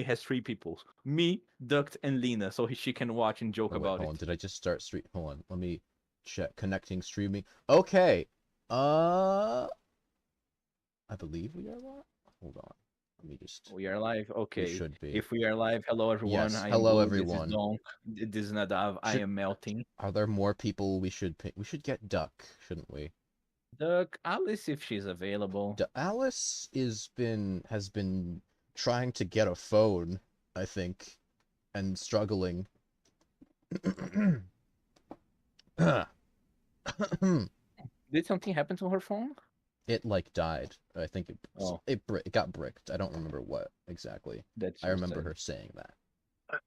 has three people: me, Duct, and Lena, so she can watch and joke Oh wait, about hold on. it. Did I just start stream? Hold on. Let me check connecting streaming. Okay. Uh, I believe we are live. Hold on. Let me just. We are live. We Okay. should be. If we are live, hello everyone. Yes. I am Hello, Blue. This is everyone. Donk. This is Nadav. I Should am melting. Are there more people we should pick? We should get Duck, shouldn't we? Duck, Alice, if she's available. Alice has been trying to get a phone, I think, and struggling. Did something happen to her phone? It like died. I think Oh, it got bricked. I don't remember what exactly. that's I so remember sad. her saying that.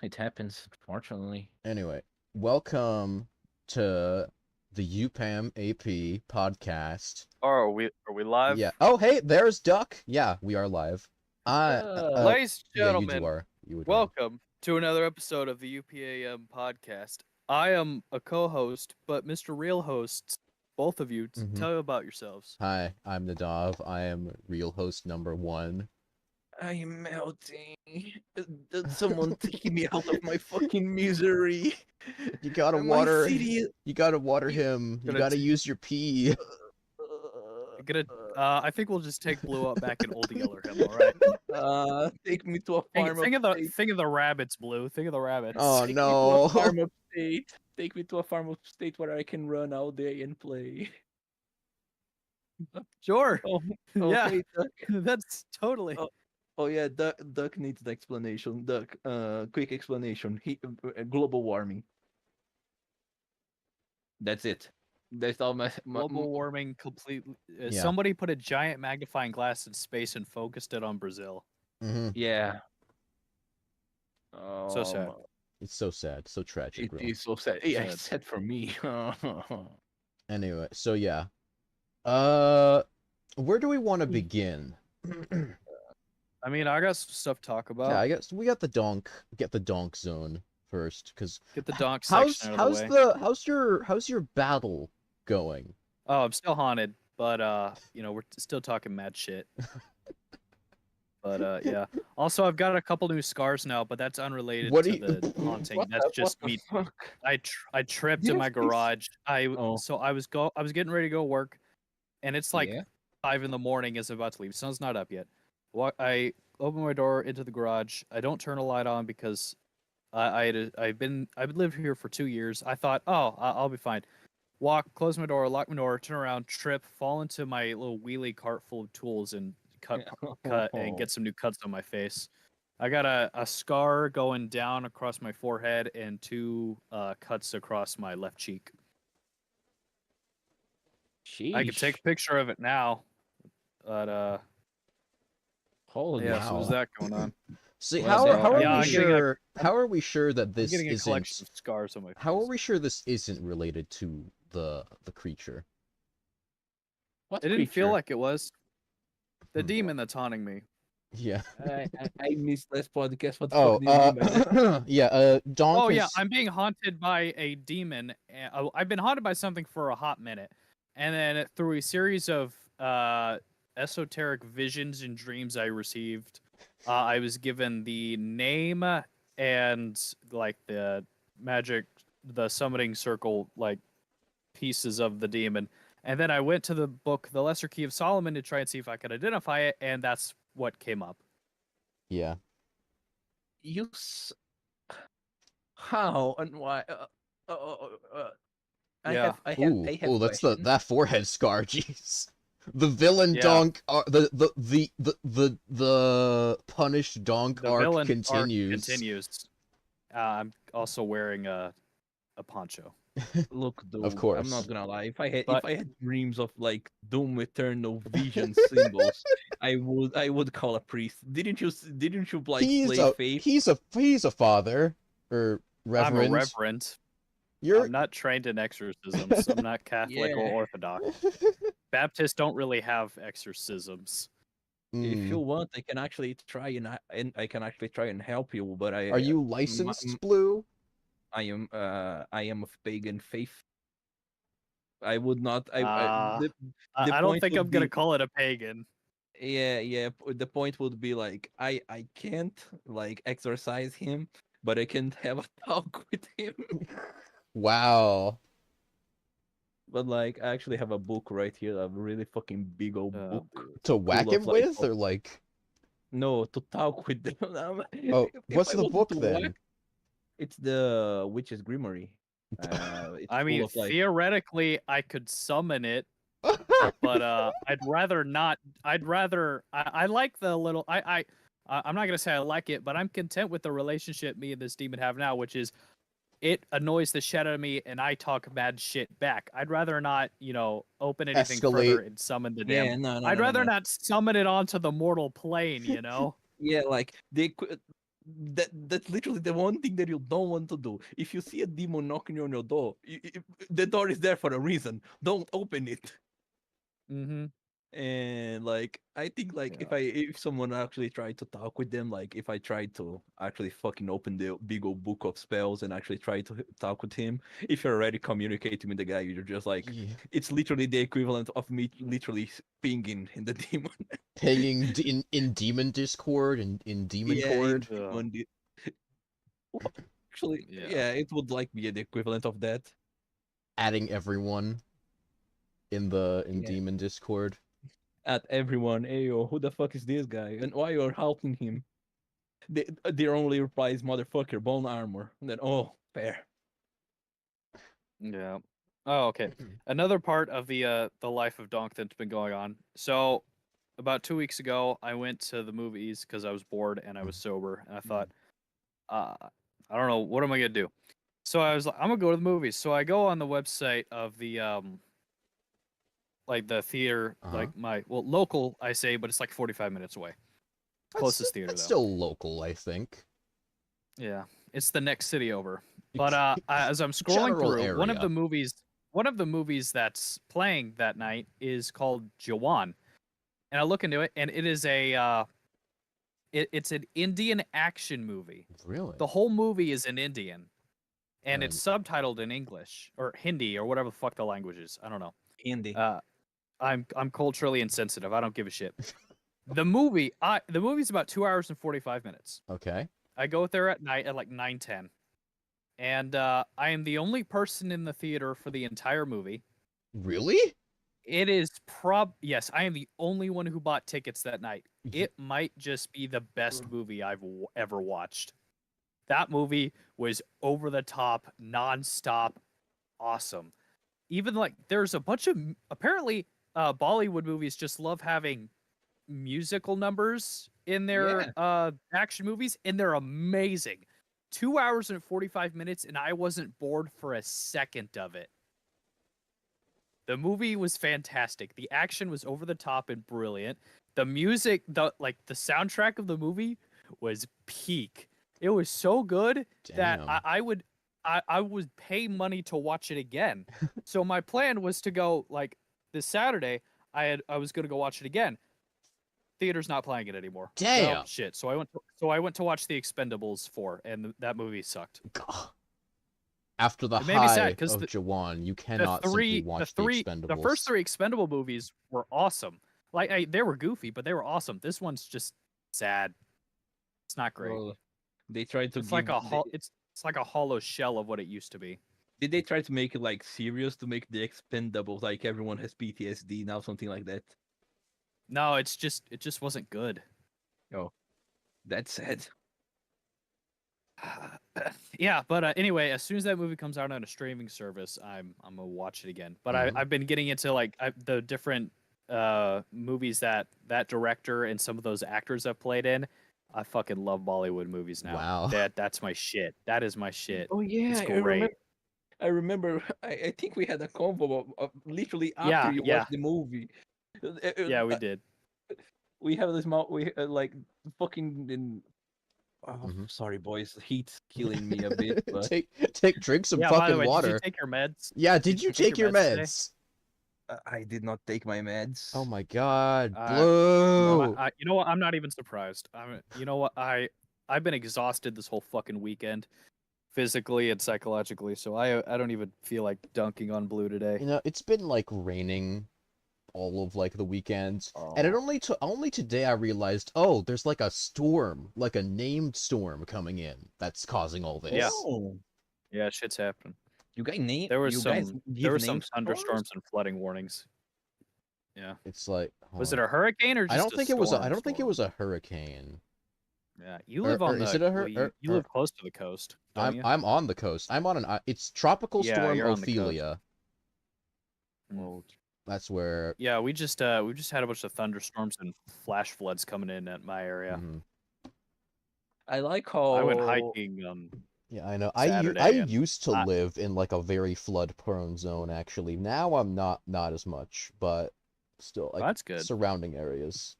It happens, unfortunately. Anyway, welcome to the UPAM AP podcast. Oh, are we live? Yeah. Oh, hey, there's Duck. Yeah, we are live. Ladies and Yeah, you gentlemen, are. You are. welcome to another episode of the UPAM podcast. I am a co-host, but Mr. Real Hosts, both of you, tell you about yourselves. Hi, I'm Nadav. I am real host number 1. I am melting. Someone take me out of my fucking misery. You gotta My water. city. You gotta water him. You Gonna gotta t- use your pee. Gonna, I think we'll just take Blue up back in Old Yeller him. All right. Take me to a Think, farm think of the upstate. think of the rabbits, Blue. Think of the rabbits. Oh Take me to a no. farm upstate. Take me to a farm upstate where I can run all day and play. Sure. Oh, Yeah, hey, Duck. that's totally. Oh yeah, Duck needs the explanation. Duck, quick explanation. Global warming. That's it. That's all Global warming completely. Yeah. Somebody put a giant magnifying glass in space and focused it on Brazil. Yeah. So sad. It's so sad, so tragic. It Really. is so sad. Yeah, it's sad for me. Anyway, so yeah. Where do we want to begin? I mean, I got some stuff to talk about. Yeah, I guess we got the Donk. Get the Donk zone first, because Get the Donk section out of the way. how's your battle going? Oh, I'm still haunted, but we're still talking mad shit. But yeah. Also, I've got a couple new scars now, but that's unrelated to the haunting. That's just me. Fuck? I tripped Did in you my fix- garage. Oh. So I was getting ready to go work, and it's like Yeah. 5 in the morning as I'm about to leave. Sun's not up yet. I open my door into the garage. I don't turn a light on because I've lived here for 2 years. I thought, oh, I'll be fine. Close my door, lock my door, turn around, trip, fall into my little wheelie cart full of tools, and cut and get some new cuts on my face. I got a scar going down across my forehead and 2 cuts across my left cheek. Sheesh. I could take a picture of it now, but Holy yeah, so there's that going on. See, Well, how are yeah, we I'm getting sure? How are we sure that I'm this getting a isn't? collection of scars on my face. How are we sure this isn't related to the creature? What It didn't feel creature? like it was. The demon that's haunting me. Yeah. I missed last podcast. What the Oh, fuck do you mean by that? yeah. Donk. Oh yeah, has- I'm being haunted by a demon. I've been haunted by something for a hot minute, and then through a series of esoteric visions and dreams I received, I was given the name and like the magic, the summoning circle, like pieces of the demon. And then I went to the book, The Lesser Key of Solomon, to try and see if I could identify it, and that's what came up. Yeah. How and why? I Yeah. have. Ooh, that's questions. that forehead scar. Jeez. The villain Yeah. Donk, the punished Donk The arc villain continues. arc continues. I'm also wearing a poncho. Look, dude, Of course. I'm not gonna lie. If I But- had dreams of like Doom Eternal Vision symbols, I would call a priest. Didn't you like play faith? He's a father or reverend. I'm a reverend. You're I'm not trained in exorcisms. I'm not Catholic or Yeah. Orthodox. Baptists don't really have exorcisms. If you Mm. want, I can actually try and I can actually try and help you. But Are you licensed, Blue? I am of pagan faith. I would not. I the don't point think would I'm gonna be- call it a pagan. yeah. The point would be like I can't like exorcise him, but I can have a talk with him. Wow. But like I actually have a book right here, a really fucking big old book Dude. To full whack of him like with, or like? no, to talk with them. Oh, If what's I the wanted book to whack, then? it's the Witch's Grimoire. It's I full mean, of like theoretically, I could summon it, but I'd rather not. I'd rather. I like the little. I'm not gonna say I like it, but I'm content with the relationship me and this demon have now, which is it annoys the shit out of me, and I talk mad shit back. I'd rather not, open anything further Escalate. and summon the yeah, damn. no, no, I'd no, no, rather no. not summon it onto the mortal plane, you know. Yeah, like that's literally the one thing that you don't want to do. If you see a demon knocking on your door, the door is there for a reason. Don't open it. Mm-hmm. And like I think like Yeah. if someone actually tried to talk with them, like if I tried to actually fucking open the big old book of spells and actually try to talk with him, if you're already communicating with the guy, you're just like Yeah. it's literally the equivalent of me literally pinging in the demon. Pinging in demon Discord and in demon Yeah, cord. Ugh. Well, actually, Yeah. yeah, it would like be the equivalent of that. Adding everyone in Yeah. demon Discord. At everyone, hey yo, who the fuck is this guy? And why you're helping him? Their only reply is motherfucker, bone armor. And then fair. Yeah. Oh, okay. Another part of the life of Donk that's been going on. So, about 2 weeks ago, I went to the movies because I was bored and I was sober, and I thought, I don't know, what am I gonna do? So I was like, I'm gonna go to the movies. So I go on the website of the like the theater, like local, I say, but it's like 45 minutes away. Closest theater That's though. still local, I think. Yeah, it's the next city over. But as I'm scrolling General through, one of area. the movies that's playing that night is called Jawan, and I look into it, and it is it's an Indian action movie. Really? The whole movie is in Indian, and it's subtitled in English or Hindi or whatever the fuck the language is. I don't know. Hindi. I'm culturally insensitive. I don't give a shit. The movie's about 2 hours and 45 minutes. Okay. I go there at night at like 9:10. And I am the only person in the theater for the entire movie. Really? It is yes, I am the only one who bought tickets that night. It might just be the best movie I've ever watched. That movie was over the top, nonstop, awesome. Even like there's a bunch of apparently Bollywood movies just love having musical numbers in their action movies, and they're amazing. 2 hours and 45 minutes, and I wasn't bored for a second of it. The movie was fantastic. The action was over the top and brilliant. The music, the soundtrack of the movie was peak. It was so good that I would pay money to watch it again. So my plan was to go like this Saturday. I was going to go watch it again. Theater's not playing it anymore. Damn. Oh, shit. So I went to watch The Expendables 4, and that movie sucked. After the It made me sad high because of Jawan, you cannot simply watch The Expendables. The first three Expendable movies were awesome. Like they were goofy, but they were awesome. This one's just sad. It's not great. Well, they tried to It's give like it's like a hollow shell of what it used to be. Did they try to make it like serious to make the Expendables like everyone has PTSD now, something like that? No, it just wasn't good. Oh, that's sad. Yeah, but anyway, as soon as that movie comes out on a streaming service, I'm gonna watch it again. But I've been getting into like the different movies that director and some of those actors have played in. I fucking love Bollywood movies now. Wow. That's my shit. That is my shit. Oh yeah, it's great. I remember. I think we had a convo of literally after you watched the movie. Yeah, we did. We have this like fucking in. Oh, sorry, boys. Heat's killing me a bit. But... drink some by fucking the way, water. Did you take your meds? Yeah, did you take your meds? I did not take my meds. Oh my god, Blue. You know what? I'm not even surprised. You know what? I've been exhausted this whole fucking weekend, physically and psychologically. So I don't even feel like dunking on Blue today. You know, it's been like raining all of like the weekends. And it Oh. only today I realized, oh, there's like a storm, like a named storm coming in that's causing all Yeah. this. Oh. Yeah, shit's happening. You guys name. There was You guys some give names to storms? thunderstorms and flooding warnings. Yeah. It's like, Was hold it on. a hurricane or I just don't a think it was. storm? I don't think it Storm? was a hurricane. Yeah, you live on Is the it a well, you live close to the coast, don't you? I'm on the coast. I'm on an. It's Tropical Yeah, Storm you're on the coast. Ophelia. Mm. That's where. Yeah, we just had a bunch of thunderstorms and flash floods coming in at my area. Mhm. I like how I went hiking Yeah, I know. Saturday, I and used to I- live in like a very flood-prone zone. Actually, now I'm not as much, but still like that's good. surrounding areas.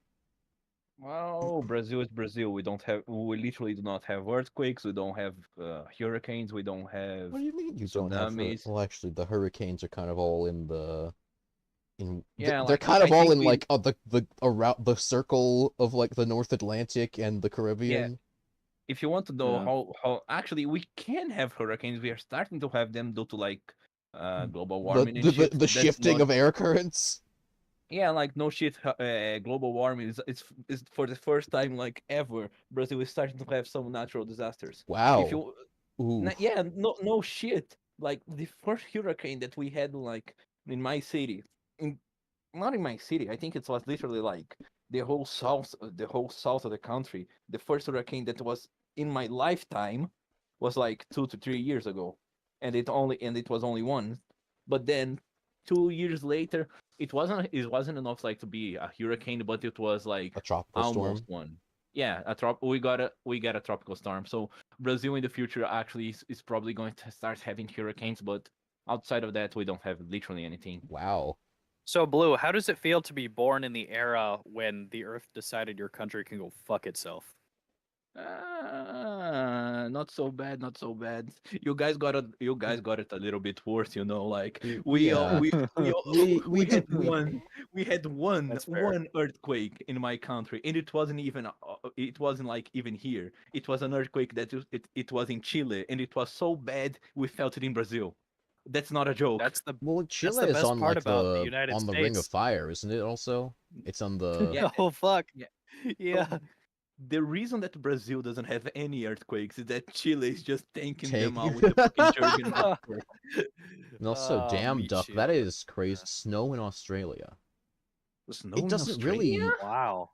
Well, Brazil is Brazil. We literally do not have earthquakes. We don't have hurricanes. We don't have What do you mean you don't have? tsunamis. Well, actually, the hurricanes are kind of all in the. Yeah, They're like kind of I all think in we, like the around the circle of like the North Atlantic and the yeah. Caribbean. If you want to know Yeah. how actually we can have hurricanes, we are starting to have them due to like global The warming and shit. the That's shifting not. of air currents. Yeah, like no shit. Global warming is for the first time like ever. Brazil is starting to have some natural disasters. If Wow. you, Ooh. yeah, no shit. Like the first hurricane that we had like in my city, in not in my city. I think it was literally like the whole south of the country. The first hurricane that was in my lifetime was like 2 to 3 years ago, and it was only one. But then 2 years later, it wasn't enough like to be a hurricane, but it was like A tropical almost storm. one. Yeah, we got a tropical storm. So Brazil in the future actually is probably going to start having hurricanes, but outside of that, we don't have literally anything. Wow. So, Blue, how does it feel to be born in the era when the Earth decided your country can go fuck itself? Not so bad, not so bad. You guys got it a little bit worse, like Yeah. We we had did we we had one That's fair. one earthquake in my country, and it wasn't like even here. It was an earthquake it was in Chile, and it was so bad we felt it in Brazil. That's not a joke. That's the Well, that's Chile the is best on part like about the United on the Ring of States. Fire, isn't it? Also, it's on the. Yeah. Oh fuck. Yeah. Yeah. The reason that Brazil doesn't have any earthquakes is that Chile is just tanking Take. them out with the fucking Jurgen earthquake. And also, damn meat duck, that shield. is crazy. Snow in Australia. Snow It in doesn't Australia? really Wow.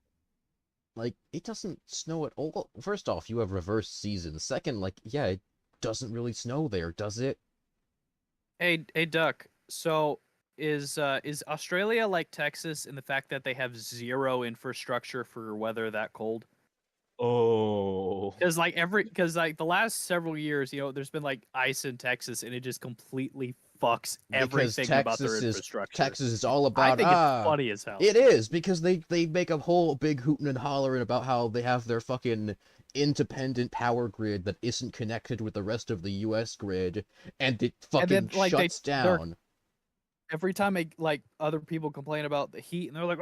like. It doesn't snow at all. First off, you have reverse seasons. Second, like, yeah, it doesn't really snow there, does it? Hey, Duck. So is Australia like Texas in the fact that they have zero infrastructure for weather that cold? Oh. Because like the last several years, there's been like ice in Texas, and it just completely fucks Because everything about their infrastructure. Texas is all I about think it's funny as hell. It is because they make a whole big hooting and hollering about how they have their fucking independent power grid that isn't connected with the rest of the U.S. grid, and it fucking then, like, shuts they're- down. Every time like other people complain about the heat, and they're like,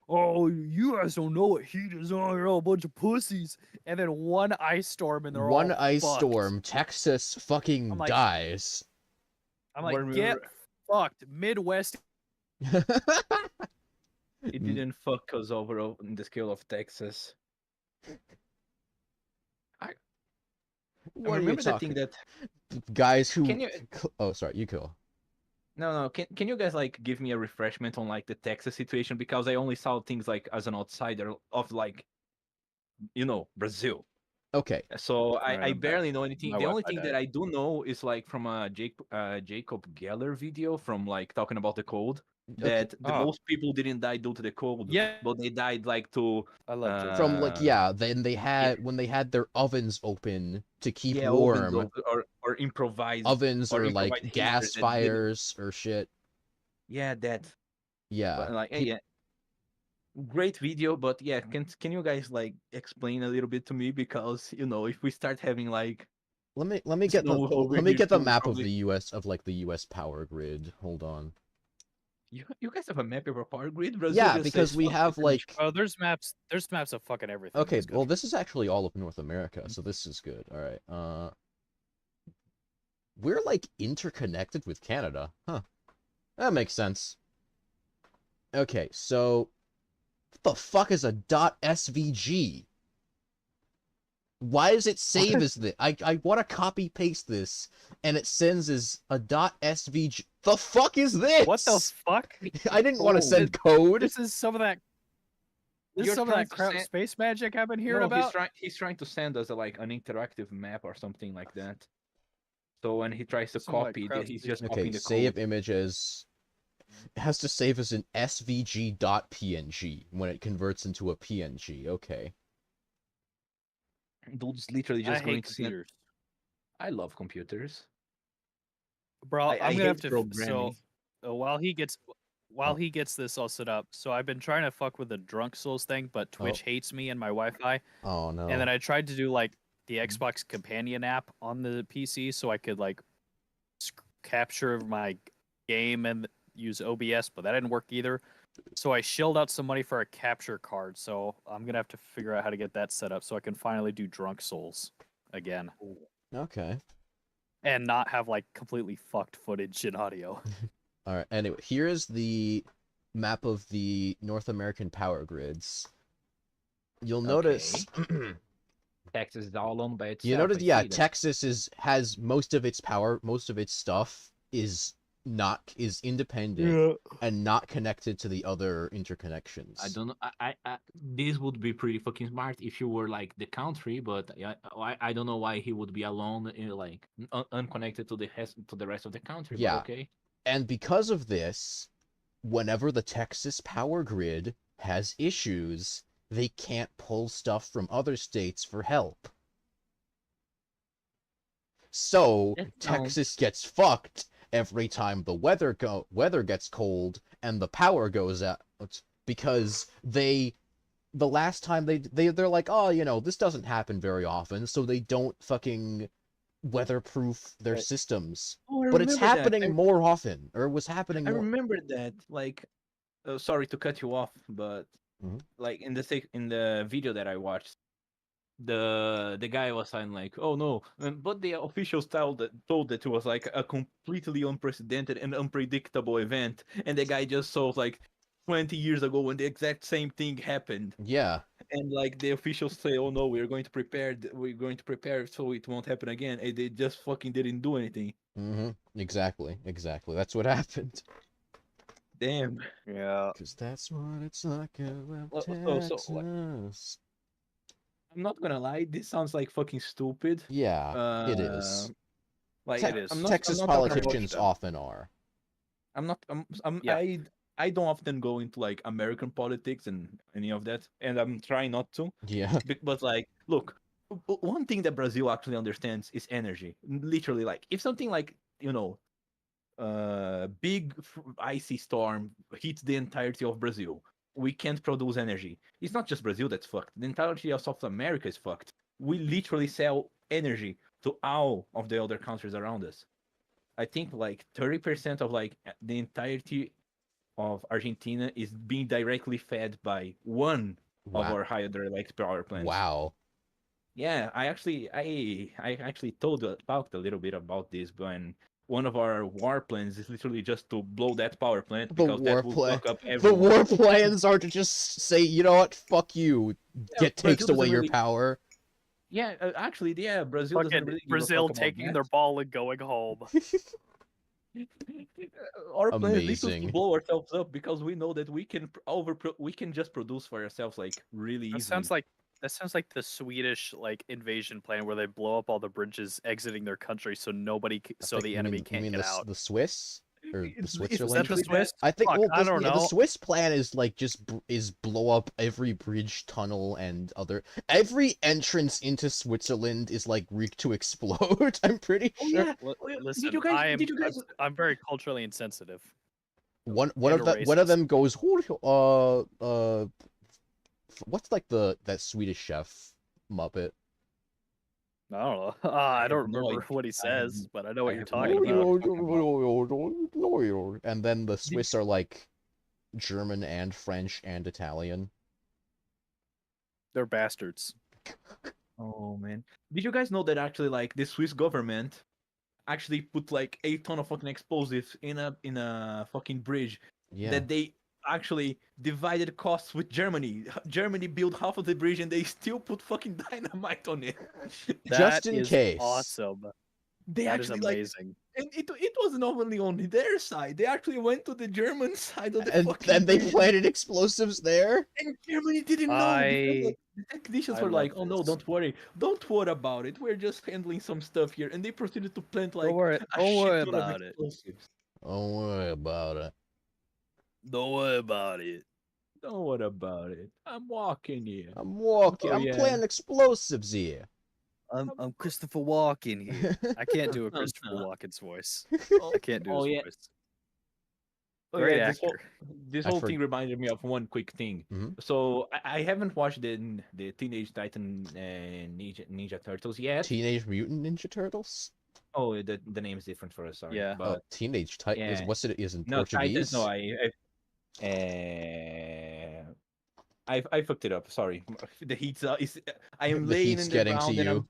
"Oh, you guys don't know what heat is. Oh, you're all a bunch of pussies." And then one ice storm, and they're One all ice fucked. storm, Texas fucking I'm like- dies. I'm like, When we get were- fucked, Midwest. It didn't fuck us over on the scale of Texas. I What are you remember the talking? thing that Guys who Can you- Oh, sorry, you go. no, can you guys like give me a refreshment on like the Texas situation, because I only saw things like as an outsider of like Brazil. Okay. So Alright, I I'm back. barely know anything. My The only Wi-Fi thing that I do know is like from a Jacob Geller video from like talking about the cold, that the Oh. most people didn't die due to the cold, Yeah. but they died like to I love Jacob. From like uh, then they had when they had their ovens open to keep yeah, warm. ovens or improvise Ovens or like improvised gas heaters that didn't- fires or shit. Yeah, that. Yeah. But like yeah, great video, but yeah, can you guys like explain a little bit to me, because if we start having like Let me get the snow over let me here get the too, map of probably- the U.S. of like the U.S. power grid. Hold on. you guys have a map of our power grid? Brazil Yeah, just because says, we "Fuck have this like Oh, there's maps. There's maps of fucking everything. in okay, this well country. this is actually all of North America, so this is good. All right. We're like interconnected with Canada. Huh. That makes sense. Okay, so what the fuck is a .svg? Why does it save as this? I want to copy paste this, and it sends as a .svg. The fuck is this? What the fuck? I didn't want to Oh, send code. This is some of that. This is You're some of trying that to crap send. space magic I've been hearing No, about. he's trying to send us like an interactive map or something like that. So when he tries to Some of that copy, crap he's space just Okay, copying the save code. image as. It has to save as an svg.png when it converts into a PNG. Okay. Dude's literally I just going hate to send. computers, I love computers. bro. I I'm gonna have hate to. programming. While he gets Oh. this all set up, so I've been trying to fuck with the drunk souls thing, but Twitch hates me and my Wi-Fi. Oh no. And then I tried to do like the Xbox companion app on the PC so I could like capture my game and use OBS, but that didn't work either. So I shelled out some money for a capture card. So I'm gonna have to figure out how to get that set up so I can finally do Drunk Souls again Okay. and not have like completely fucked footage and audio. All right. Anyway, here is the map of the North American power grids. You'll notice. Texas is all owned by itself. You notice, I yeah, see that. Texas has most of its power, most of its stuff is independent and not connected to the other interconnections. I don't know. This would be pretty fucking smart if you were like the country, but I don't know why he would be alone, like unconnected to the rest of the country. Yeah. But okay. And because of this, whenever the Texas power grid has issues, they can't pull stuff from other states for help. So Texas gets fucked every time the weather gets cold and the power goes out, because the last time they're like, oh, you know, this doesn't happen very often, so they don't fucking weatherproof their Right. systems. Oh, I But it's remember that. happening more often, or it was happening I more. remember that. Like, sorry to cut you off, but Mhm. like in the video that I watched, the guy was saying like, oh no, but the officials told that it was like a completely unprecedented and unpredictable event, and the guy just saw like 20 years ago when the exact same thing happened, Yeah. and like the officials say, oh no, we're going to prepare so it won't happen again, and they just fucking didn't do anything. Exactly. That's what happened. Damn. Yeah. Because that's what it's like about Like, Texas. I'm not gonna lie, this sounds like fucking stupid. Yeah, it is. Like It is. I'm Texas not talking about politicians often are. I'm not. Yeah. I don't often go into like American politics and any of that, and I'm trying not to. Yeah. But like, look, one thing that Brazil actually understands is energy. Literally, like if something like big icy storm hits the entirety of Brazil, we can't produce energy. It's not just Brazil that's fucked. The entirety of South America is fucked. We literally sell energy to all of the other countries around us. I think like 30% of like the entirety of Argentina is being directly fed by one of Wow. our hydroelectric power plants. Wow. Yeah, I actually talked a little bit about this when one of our war plans is literally just to blow that power plant because that will fuck up The everyone. war plans are to just say, you know what, fuck you. Yeah, Takes Brazil away doesn't your really. power. Yeah, actually, yeah, Brazil doesn't Fucking really give a Brazil fuck about taking that. their ball and going home. Our plan is literally to Amazing. blow ourselves up because we know that we can just produce for ourselves like really That easily. sounds like the Swedish like invasion plan where they blow up all the bridges exiting their country so the enemy can't get out. The Swiss or the It's Switzerland? Is that the literally Swiss? I think Fuck, well, I don't the know. Swiss plan is like just is blow up every bridge, tunnel, and every entrance into Switzerland is like rigged to explode. I'm pretty Oh sure. yeah. Listen, Did you guys? I'm very culturally insensitive. One And of racist. them goes, what's like that Swedish chef Muppet? I don't know. I have don't no remember idea. what he says, but I know I what you're have no talking idea about. what you're talking about. And then the Swiss are like German and French and Italian. They're bastards. Oh man. Did you guys know that actually like the Swiss government actually put like a ton of fucking explosives in a fucking bridge Yeah. that they actually divided costs with Germany. Germany built half of the bridge and they still put fucking dynamite on it. Just That in is case. awesome. They That is actually like, amazing. and it wasn't only on their side. They actually went to the German side of the And fucking then they bridge. planted explosives there? And Germany didn't know because I the technicians I were love like, "Oh no, this. don't worry about it. We're just handling some stuff here." And they proceeded to plant Don't like worry. a Don't shit worry ton of about it. explosives. Don't worry about it. Don't worry about it. Don't worry about it. I'm walking here. I'm walking. Oh I'm yeah. planting explosives here. I'm Christopher Walken here. I can't do a No, Christopher no. Walken's voice. Oh, I can't do oh his yeah. voice. Oh Great yeah. actor. This I whole for- thing reminded me of one quick thing. Mhm. So I haven't watched the Teenage Titan Ninja Turtles yet. Teenage Mutant Ninja Turtles? Oh, the name is different for us. Sorry, Yeah. Oh, but Teenage Titan is yeah. what's it is in No, Titans. No, Portuguese? I fucked it up. Sorry. The heat's is. I am The laying heat's in the getting to ground and you.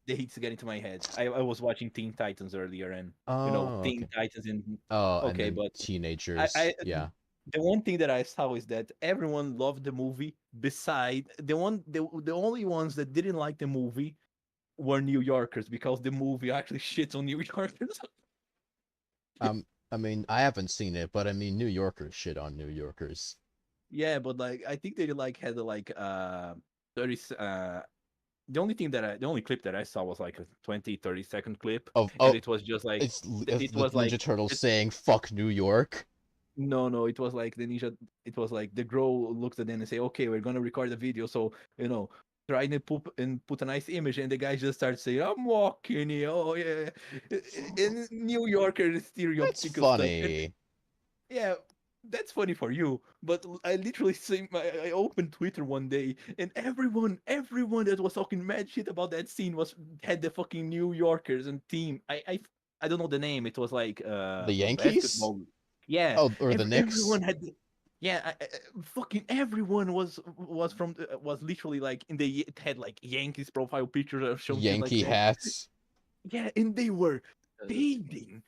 the heat's getting to my head. I was watching Teen Titans earlier and Oh, Teen okay. Titans and Oh, and okay, then but teenagers. Yeah. the one thing that I saw is that everyone loved the movie. Beside the only ones that didn't like the movie were New Yorkers because the movie actually shits on New Yorkers. I mean, I haven't seen it, but I mean, New Yorkers shit on New Yorkers. Yeah, but like I think they like had like 30 the only clip that I saw was like a 20-30 second clip Of and it was just like it's it the was like Ninja Turtles it, saying "fuck New York." no, it was like it was like the girl looks at them and say, "Okay, we're going to record the video." So, try and put a nice image and the guy just starts saying, "I'm walking here." Oh yeah. In New Yorker That's stereotypical stuff. And funny. yeah, that's funny for you, but I literally I opened Twitter one day, and everyone that was talking mad shit about that scene had the fucking New Yorkers and team. I don't know the name. It was like The a Yankees? basketball. Yeah, Oh, or the Knicks? everyone had. Yeah, fucking everyone was from was literally like it had like Yankees profile pictures or something like Yankee that. hats. Yeah, and they were fading.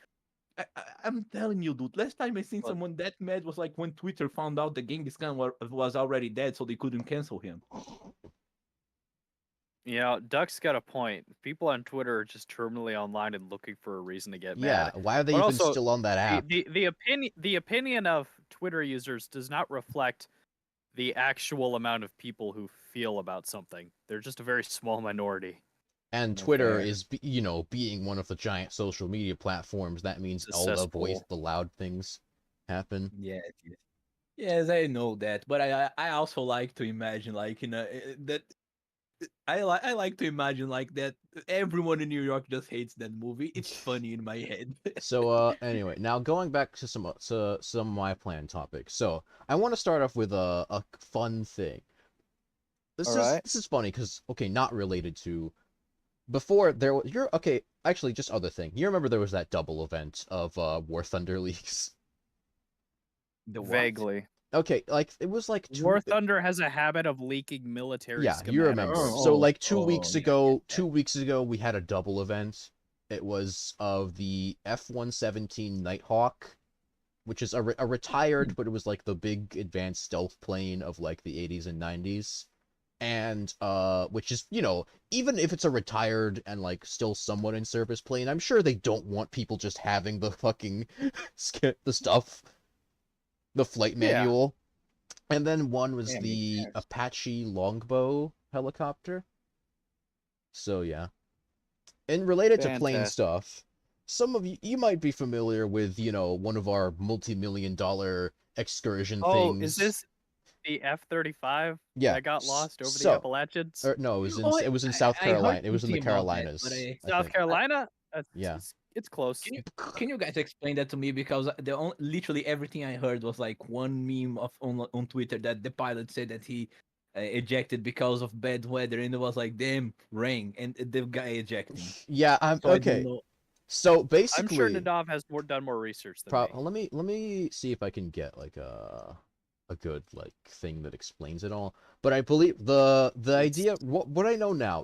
I'm telling you, dude. Last time I seen Well, someone that mad was like when Twitter found out the Genghis Khan was already dead, so they couldn't cancel him. Duck's got a point. People on Twitter are just terminally online and looking for a reason to get Yeah, mad. why are they But even also, still on that app? the opinion of Twitter users does not reflect the actual amount of people who feel about something. They're just a very small minority. And No, Twitter fair. is, being one of the giant social media platforms, that means It's a all the voice, cesspool. the loud things happen. Yes, yes. Yes, I know that, but I also like to imagine like that I like to imagine like that everyone in New York just hates that movie. It's funny in my head. So, anyway, now going back to some of my planned topics. So, I want to start off with a fun thing. This is funny because, okay, not related to before there was actually just other thing. You remember there was that double event of War Thunder leaks? The what? Vaguely. Okay, like it was like War Thunder has a habit of leaking military Yeah, you schematics. remember. Oh, So like yeah, yeah. 2 weeks ago we had a double event. It was of the F-117 Nighthawk, which is a retired, but it was like the big advanced stealth plane of like the 80s and 90s. And which is, even if it's a retired and like still somewhat in service plane, I'm sure they don't want people just having the fucking the stuff, the flight manual. And then one was the Apache Longbow helicopter. So yeah. And related to plane stuff, some of you might be familiar with, one of our multi-million-dollar excursion things. Oh, is this the F-35 Yeah. that got lost over the Appalachians? No, it was in South Carolina. It was in the Carolinas. South Carolina? Yeah. It's close. Can you guys explain that to me? Because literally everything I heard was like one meme on Twitter that the pilot said that he ejected because of bad weather, and it was like damn rain, and the guy ejecting. Yeah, okay. So basically, I'm sure Nadav has done more research than me. Let me see if I can get like a good like thing that explains it all. But I believe the idea what I know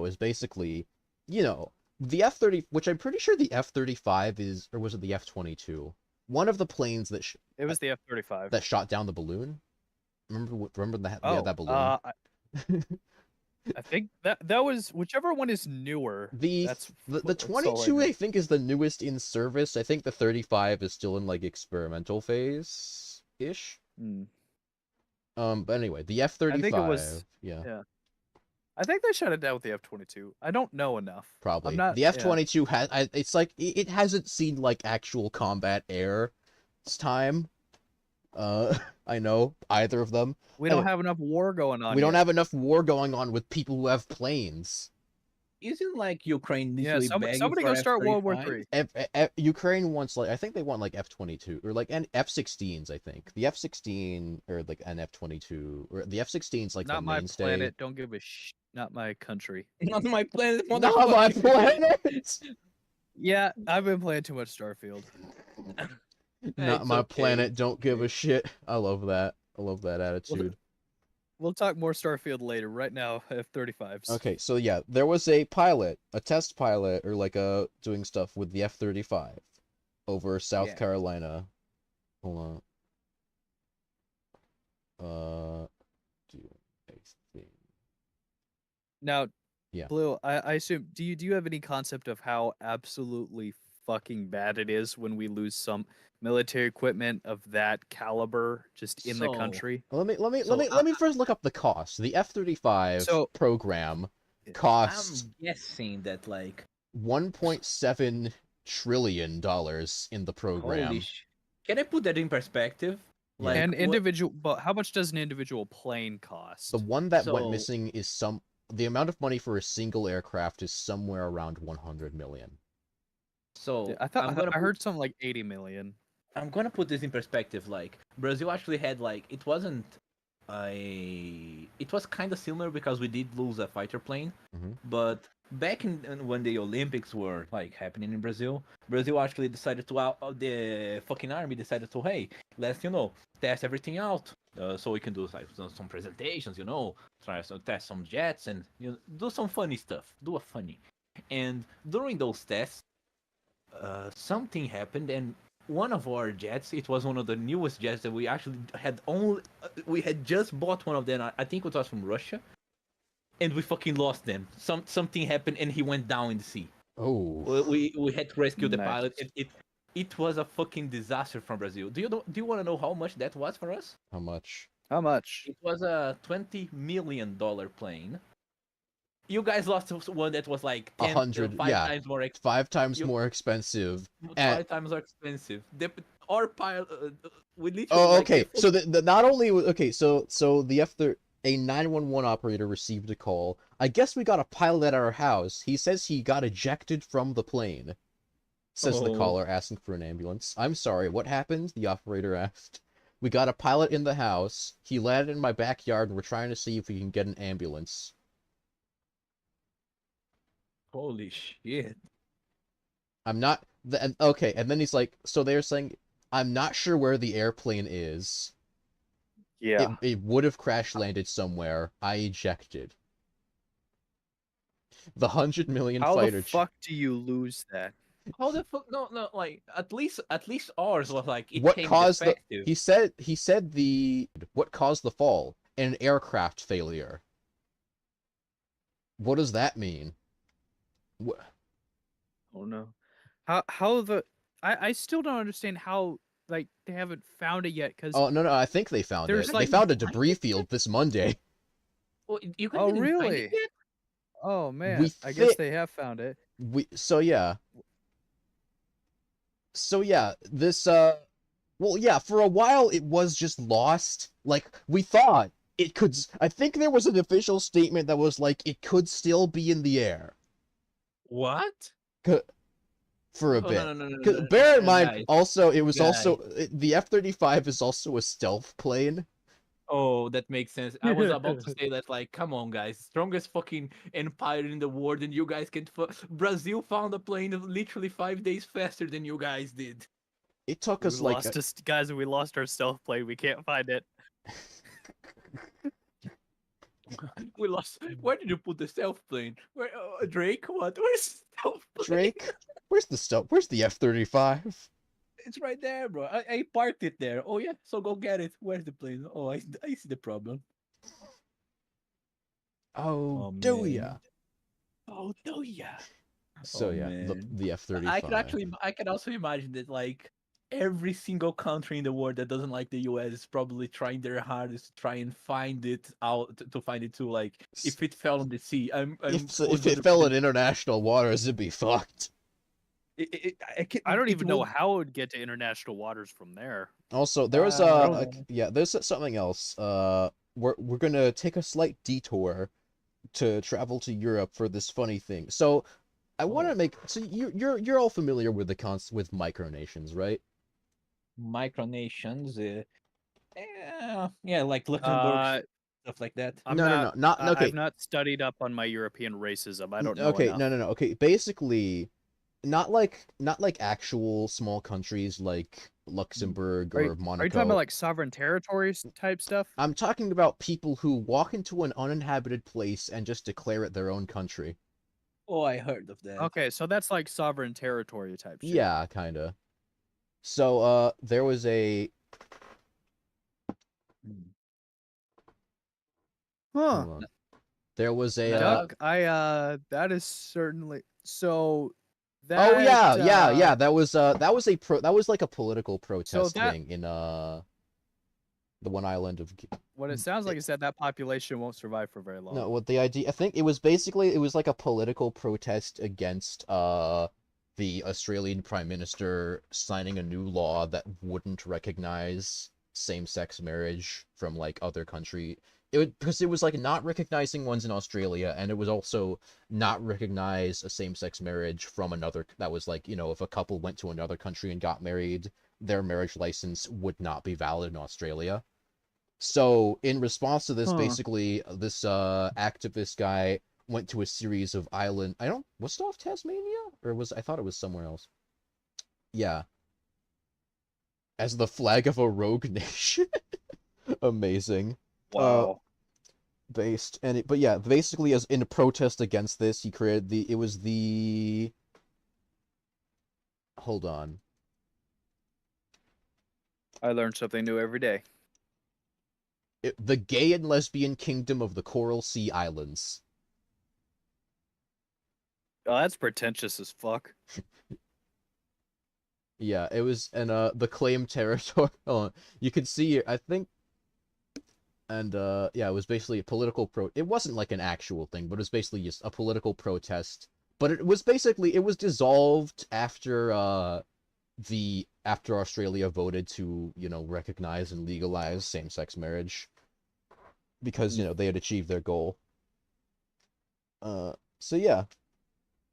is basically, the F-30, which I'm pretty sure the F-35 is, or was it the F-22? one of the planes It was the F-35. that shot down the balloon. Remember that we Oh, had that balloon. I think that was whichever one is newer. The That's the that's all I 22 know. I think is the newest in service. I think the 35 is still in like experimental phase ish. Hmm. But anyway, the I think it F-35. was. Yeah, Yeah. I think they shut it down with the F-22. I don't know enough. probably. I'm not. The F-22 has. It's like it hasn't seen like actual combat air. It's time. I know either of them. We don't Anyway, have enough war going on. we don't yet. have enough war going on with people who have planes. Isn't like Ukraine Yeah, literally begging somebody for go start World War F-35? III. Ukraine wants like I think they want like F-22 or like F-16s. I think the F-16 or like an F-22 or the F-16's like Not the my mainstay. planet. Don't give a Not my country. Not my planet. Not my planet. Yeah, I've been playing too much Starfield. Not It's my okay. planet. Don't give a shit. I love that. I love that attitude. We'll talk more Starfield later. Right now, F-35s. Okay, so yeah, there was a pilot, a test pilot, or like doing stuff with the F-35 over South Yeah. Carolina. Hold on. Do a thing. Now, Yeah. Blue, I assume do you have any concept of how absolutely fucking bad it is when we lose some military equipment of that caliber just in the So, country? Let So, me first look up the cost. The F-35 So- program I'm costs guessing that like $1.7 trillion in the program. holy Can I put that in perspective? Yeah. Like An what- individual, but how much does an individual plane cost? The one that went So- missing is the amount of money for a single aircraft is somewhere around 100 million. So Yeah, I thought I'm gonna I heard something like 80 million. I'm gonna put this in perspective. Like Brazil actually had like it wasn't it was kind of similar because we did lose a fighter plane, Mhm. but back in when the Olympics were like happening in Brazil, Brazil actually decided to the fucking army decided to hey let's test everything out so we can do like some presentations test some jets and do some funny stuff and during those tests something happened and one of our jets, it was one of the newest jets that we actually we had just bought one of them. I think it was from Russia, and we fucking lost them. Something happened and he went down in the sea. Oh, We had to rescue the Nice. pilot. It was a fucking disaster from Brazil. Do you want to know how much that was for us? how much? How much? It was a $20 million plane. You guys lost one that was like 100, five yeah. times more 5 times You- more expensive. five times more expensive. Our pilot, we literally. Oh, like, okay. they So the not only okay, so the a 911 operator received a call. I guess we got a pilot at our house. He says he got ejected from the plane. Says the Oh. caller asking for an ambulance. I'm sorry, what happened? The operator asked. We got a pilot in the house. He landed in my backyard and we're trying to see if we can get an ambulance. Holy shit. I'm not okay, and then he's like, so they're saying I'm not sure where the airplane is. Yeah. It would have crash landed somewhere. I ejected. The 100 million How fighter the fuck do you lose that? How the fuck? No, like at least ours was like it what came caused defective. he said the what caused the fall? An aircraft failure. What does that mean? What? Oh no. I still don't understand how like they haven't found it yet because Oh no, I think they found There's it. like- They found a debris field this Monday. Oh, you guys Oh, didn't find really? it yet? oh man, we I guess thi- they have found it. So yeah, this well yeah, for a while it was just lost. Like we thought it could I think there was an official statement that was like it could still be in the air What? for a Oh, bit. no, 'Cause bear in mind, guys. also it was Guys. also the F-35 is also a stealth plane. Oh, that makes sense. I was about to say that, like, come on, guys, strongest fucking empire in the world, and you guys can. Brazil found a plane literally 5 days faster than you guys did. It took We us like lost us, guys. We lost our stealth plane. We can't find it. We lost. Where did you put the stealth plane? Where Drake? What? Where's the stealth plane? Drake. Where's the stuff? Where's the F-35? it's right there, bro. I parked it there. Oh yeah, so go get it. Where's the plane? Oh, I see the problem. Oh, Oh do ya? man. Oh no, yeah. So Oh yeah, man. the I can F-35. actually, I can also imagine that like every single country in the world that doesn't like the US is probably trying their hardest to try and find it out to find it too. Like if it fell in the sea, I'm If it fell in 100%. international waters, it'd be fucked. I don't It even know will. how it would get to international waters from there. Also, there was I don't. yeah, there's something else. We're gonna take a slight detour to travel to Europe for this funny thing. So I want to Oh, make so you're all familiar with the with micronations, right? micronations. Yeah, like Luxembourg, Uh, stuff like that. I'm No, no, not. no, not I've okay. not studied up on my European racism. I don't know Okay, enough. no, no, no. Okay, basically, not like actual small countries like Mm. Luxembourg Are you, or are you talking about Monaco. like sovereign territories type stuff? I'm talking about people who walk into an uninhabited place and just declare it their own country. Oh, I heard of that. Okay, so that's like sovereign territory type shit. Yeah, kinda. So, there was a Mm. Huh. hold on. There was a Uh, Duck, that is certainly so oh that yeah, yeah, yeah. That was that was like a political so protest that thing in the one island of what it sounds like is that population won't survive for very long. no, what the idea I think it was basically it was like a political protest against the Australian Prime Minister signing a new law that wouldn't recognize same-sex marriage from like other country. It would because it was like not recognizing ones in Australia, and it was also not recognize a same-sex marriage from another that was like, you know, if a couple went to another country and got married, their marriage license would not be valid in Australia. So in response to this, Huh. basically, this activist guy went to a series of island. I don't was it off Tasmania or was I thought it was somewhere else. Yeah, as the flag of a rogue nation. Amazing. Uh, wow. based and it, but yeah, basically as in a protest against this, he created the. It was the. Hold on. I learn something new every day. The Gay and Lesbian Kingdom of the Coral Sea Islands. Oh, that's pretentious as fuck. Yeah, it was and the claimed territory. Oh, you can see I think and yeah, it was basically a political it wasn't like an actual thing, but it was basically just a political protest. But it was basically it was dissolved after after Australia voted to, you know, recognize and legalize same-sex marriage because, you know, they had achieved their goal. So yeah,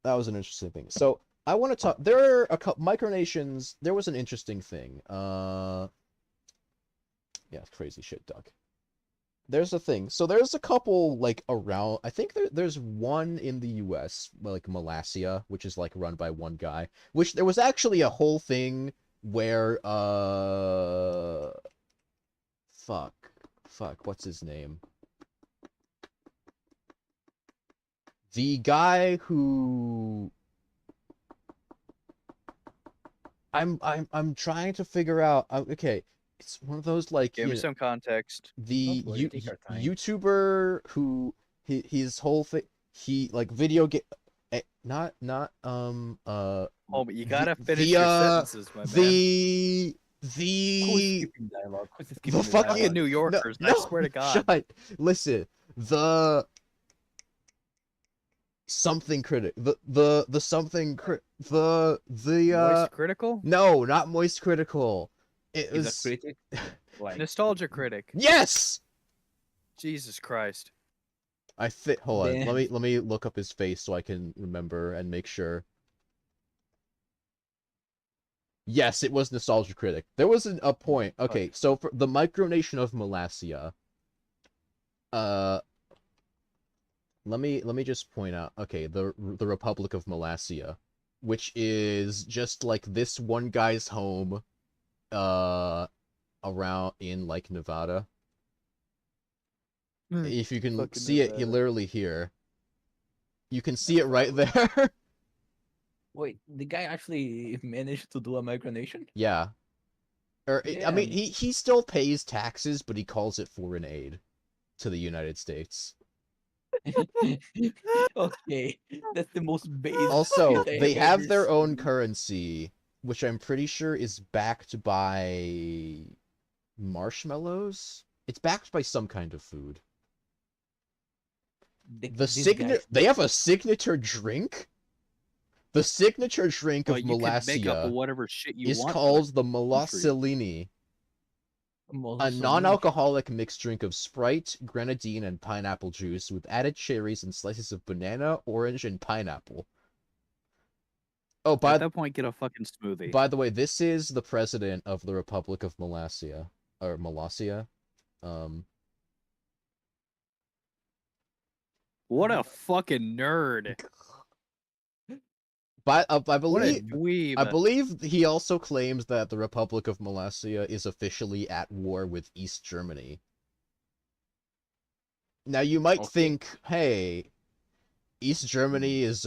that was an interesting thing. So I want to talk. There are a couple micronations. There was an interesting thing. Yeah, crazy shit, Doug. There's a thing. So there's a couple like around. I think there's one in the U.S. like Malaysia, which is like run by one guy. Which there was actually a whole thing where fuck, what's his name? The guy who I'm trying to figure out. Okay, it's one of those like Give me some context. the Don't worry, take your time. YouTuber who his whole thing he like video game not Oh, but you gotta finish the your sentences, my man. the Who's the skipping dialogue? Who's the skipping fucking Fucking New no, Yorkers, no, I swear to God. shut listen the something critic the something the Moist critical? no, not moist critical. It He's a was critic. Like Nostalgia critic. yes. Jesus Christ. I think. Hold on. damn. Let me look up his face so I can remember and make sure. Yes, it was Nostalgia Critic. There was a point. Okay, so for the micronation of Malaysia, uh, let me just point out. Okay, the Republic of Malaysia, which is just like this one guy's home, around in like Nevada. If you can Fucking see it, Nevada. literally here. You can see it right there. Wait, the guy actually managed to do a migration? Yeah. Or I mean, Damn. he still pays taxes, but he calls it foreign aid to the United States. Okay, that's the most basic Also, shit I they have ever have their own seen. currency, which I'm pretty sure is backed by marshmallows. It's backed by some kind of food. This guy. They have a signature drink. The signature drink Well, of you could make up Mollassia whatever shit you is want for the called the country. Molassellini, a Mussolini. non-alcoholic mixed drink of Sprite, grenadine, and pineapple juice with added cherries and slices of banana, orange, and pineapple. Oh, At that point, get a fucking smoothie. by the way, this is the president of the Republic of Mollassia, or Mollassia. Um, What a fucking nerd. but What a dweeb. I believe he also claims that the Republic of Mollassia is officially at war with East Germany. Now you might Okay. think, hey, East Germany is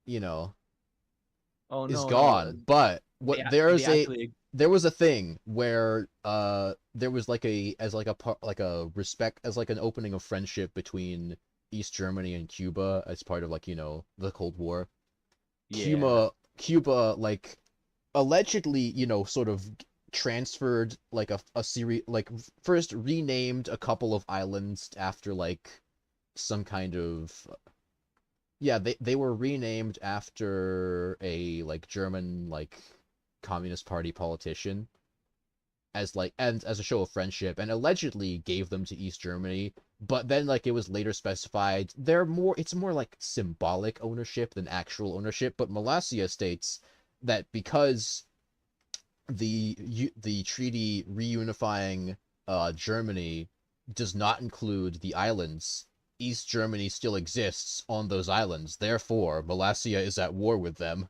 you know, Oh is no, gone. But they, what they actually. there was a thing where there was like a respect as like an opening of friendship between East Germany and Cuba as part of like, the Cold War. Yeah. Cuba like allegedly, sort of transferred like a series like first renamed a couple of islands after like some kind of yeah, they were renamed after a like German like Communist Party politician as like and as a show of friendship and allegedly gave them to East Germany, but then like it was later specified it's more like symbolic ownership than actual ownership, but Mollassia states that because the treaty reunifying Germany does not include the islands. East Germany still exists on those islands. Therefore, Mollassia is at war with them.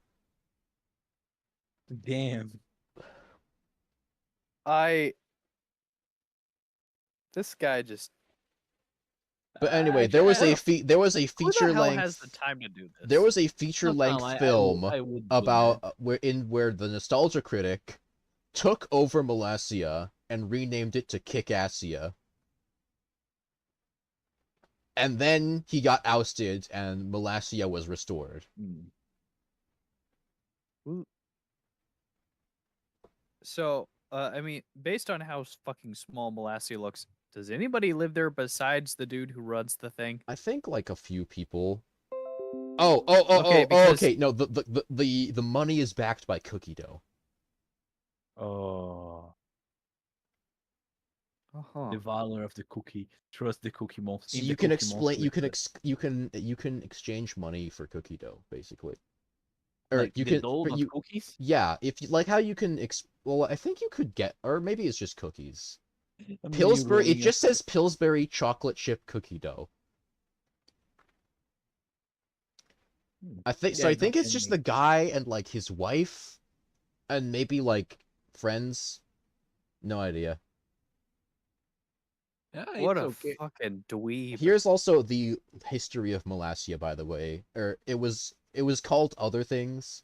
Damn. This guy just. But anyway, Actually, there was a Who the feature hell has the length time to do this? there was a feature no, Tom, length film I would do about that. where the nostalgia critic took over Mollassia and renamed it to Kickassia. And then he got ousted and Mollassia was restored. So, I mean, based on how fucking small Mollassia looks, does anybody live there besides the dude who runs the thing? I think like a few people. Okay, because Okay. No, the money is backed by cookie dough. Oh, uh-huh. the valor of the cookie. Trust the cookie monster. So you can explain. You can exchange money for cookie dough, basically. Or Like you the can dough, for not you. cookies. Yeah, if you like how you can. Well, I think you could get, or maybe it's just cookies. I mean, you Pillsbury. It rolling just says Pillsbury chocolate chip cookie dough. I think so. Yeah, I no, think it's that just the makes guy and like his wife, and maybe like friends. No idea. Yeah, What it's a okay. fucking dweeb. Here's also the history of Mollassia, by the way. Or it was called other things.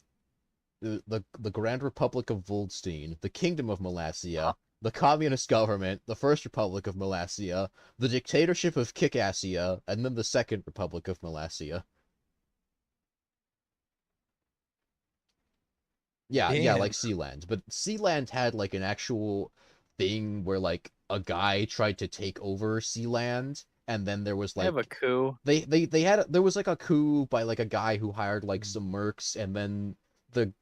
The Grand Republic of Voldstein, the Kingdom of Mollassia, the Communist Government, the First Republic of Mollassia, the Dictatorship of Kickassia, and then the Second Republic of Mollassia. Yeah, like Damn. Sealand. But Sealand had like an actual thing where like a guy tried to take over Sealand, and then there was They have a like coup. they had there was like a coup by like a guy who hired like some mercs, and then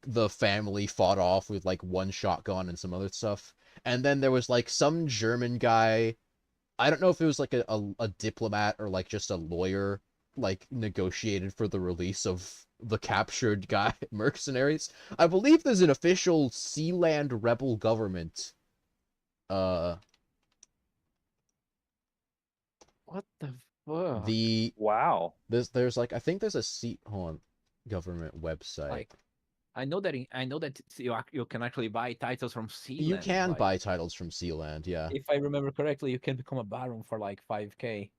the family fought off with like one shotgun and some other stuff. And then there was like some German guy. I don't know if it was like a diplomat or like just a lawyer, like negotiated for the release of the captured guy mercenaries. I believe there's an official Sealand rebel government. Uh, What the fuck? the Wow. there's like I think there's a hold on, government website. Like, I know that you can actually buy titles from You Sealand. can like, buy titles from Sealand, yeah. if I remember correctly, you can become a baron for like 5K.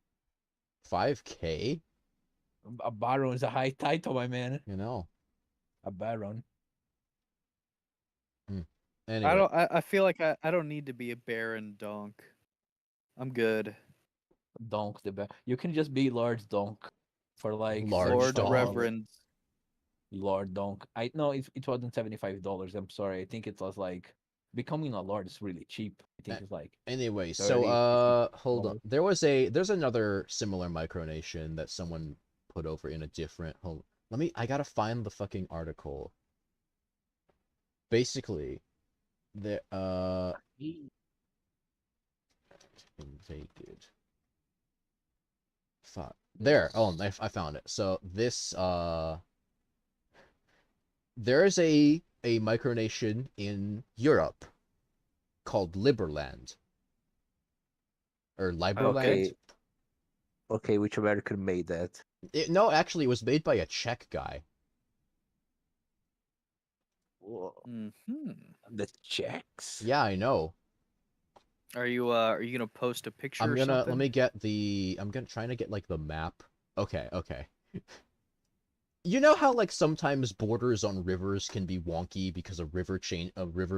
5K? A baron is a high title, my man. You know. a baron. Anyway, I feel like I don't need to be a baron donk. I'm good. Donk the baron. You can just be Lord Donk for like Large Lord donk. $75. Reverend. Lord Donk. I no, it wasn't $75. I'm sorry. I think it was like becoming a lord is really cheap. I think it's like Anyway, so 30, 50 hold on. dollars. There's another similar micronation that someone put over in a different I gotta find the fucking article. Basically, the invaded. Fuck. There. Oh, I found it. So this there is a micronation in Europe called Liberland or Liberland. Okay, okay, which American made that? No, actually, it was made by a Czech guy. Whoa, Hmm. the Czechs? Yeah, I know. Are you gonna post a picture or Let something? me get I'm gonna trying to get like the map. Okay, okay. You know how like sometimes borders on rivers can be wonky because a river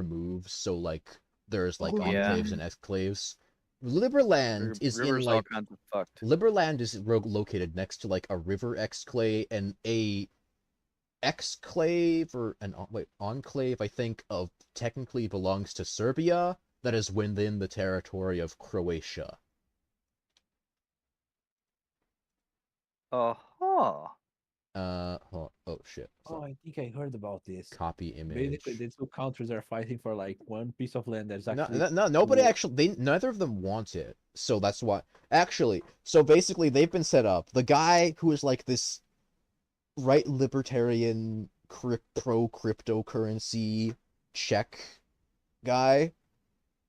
moves, so like there's like Oh yeah. Yeah. enclaves and exclaves. Liberland is in River's all like kinds of fucked. Liberland is located next to like a river exclave and a exclave or an enclave, I think, of technically belongs to Serbia that is within the territory of Croatia. Uh-huh. Oh shit. Oh, So I think I heard about this. copy Basically, image. the two countries are fighting for like one piece of land that's No, actually nobody actually. Neither of them want it. So that's why. Actually, so basically, they've been set up. The guy who is like this right libertarian pro cryptocurrency Czech guy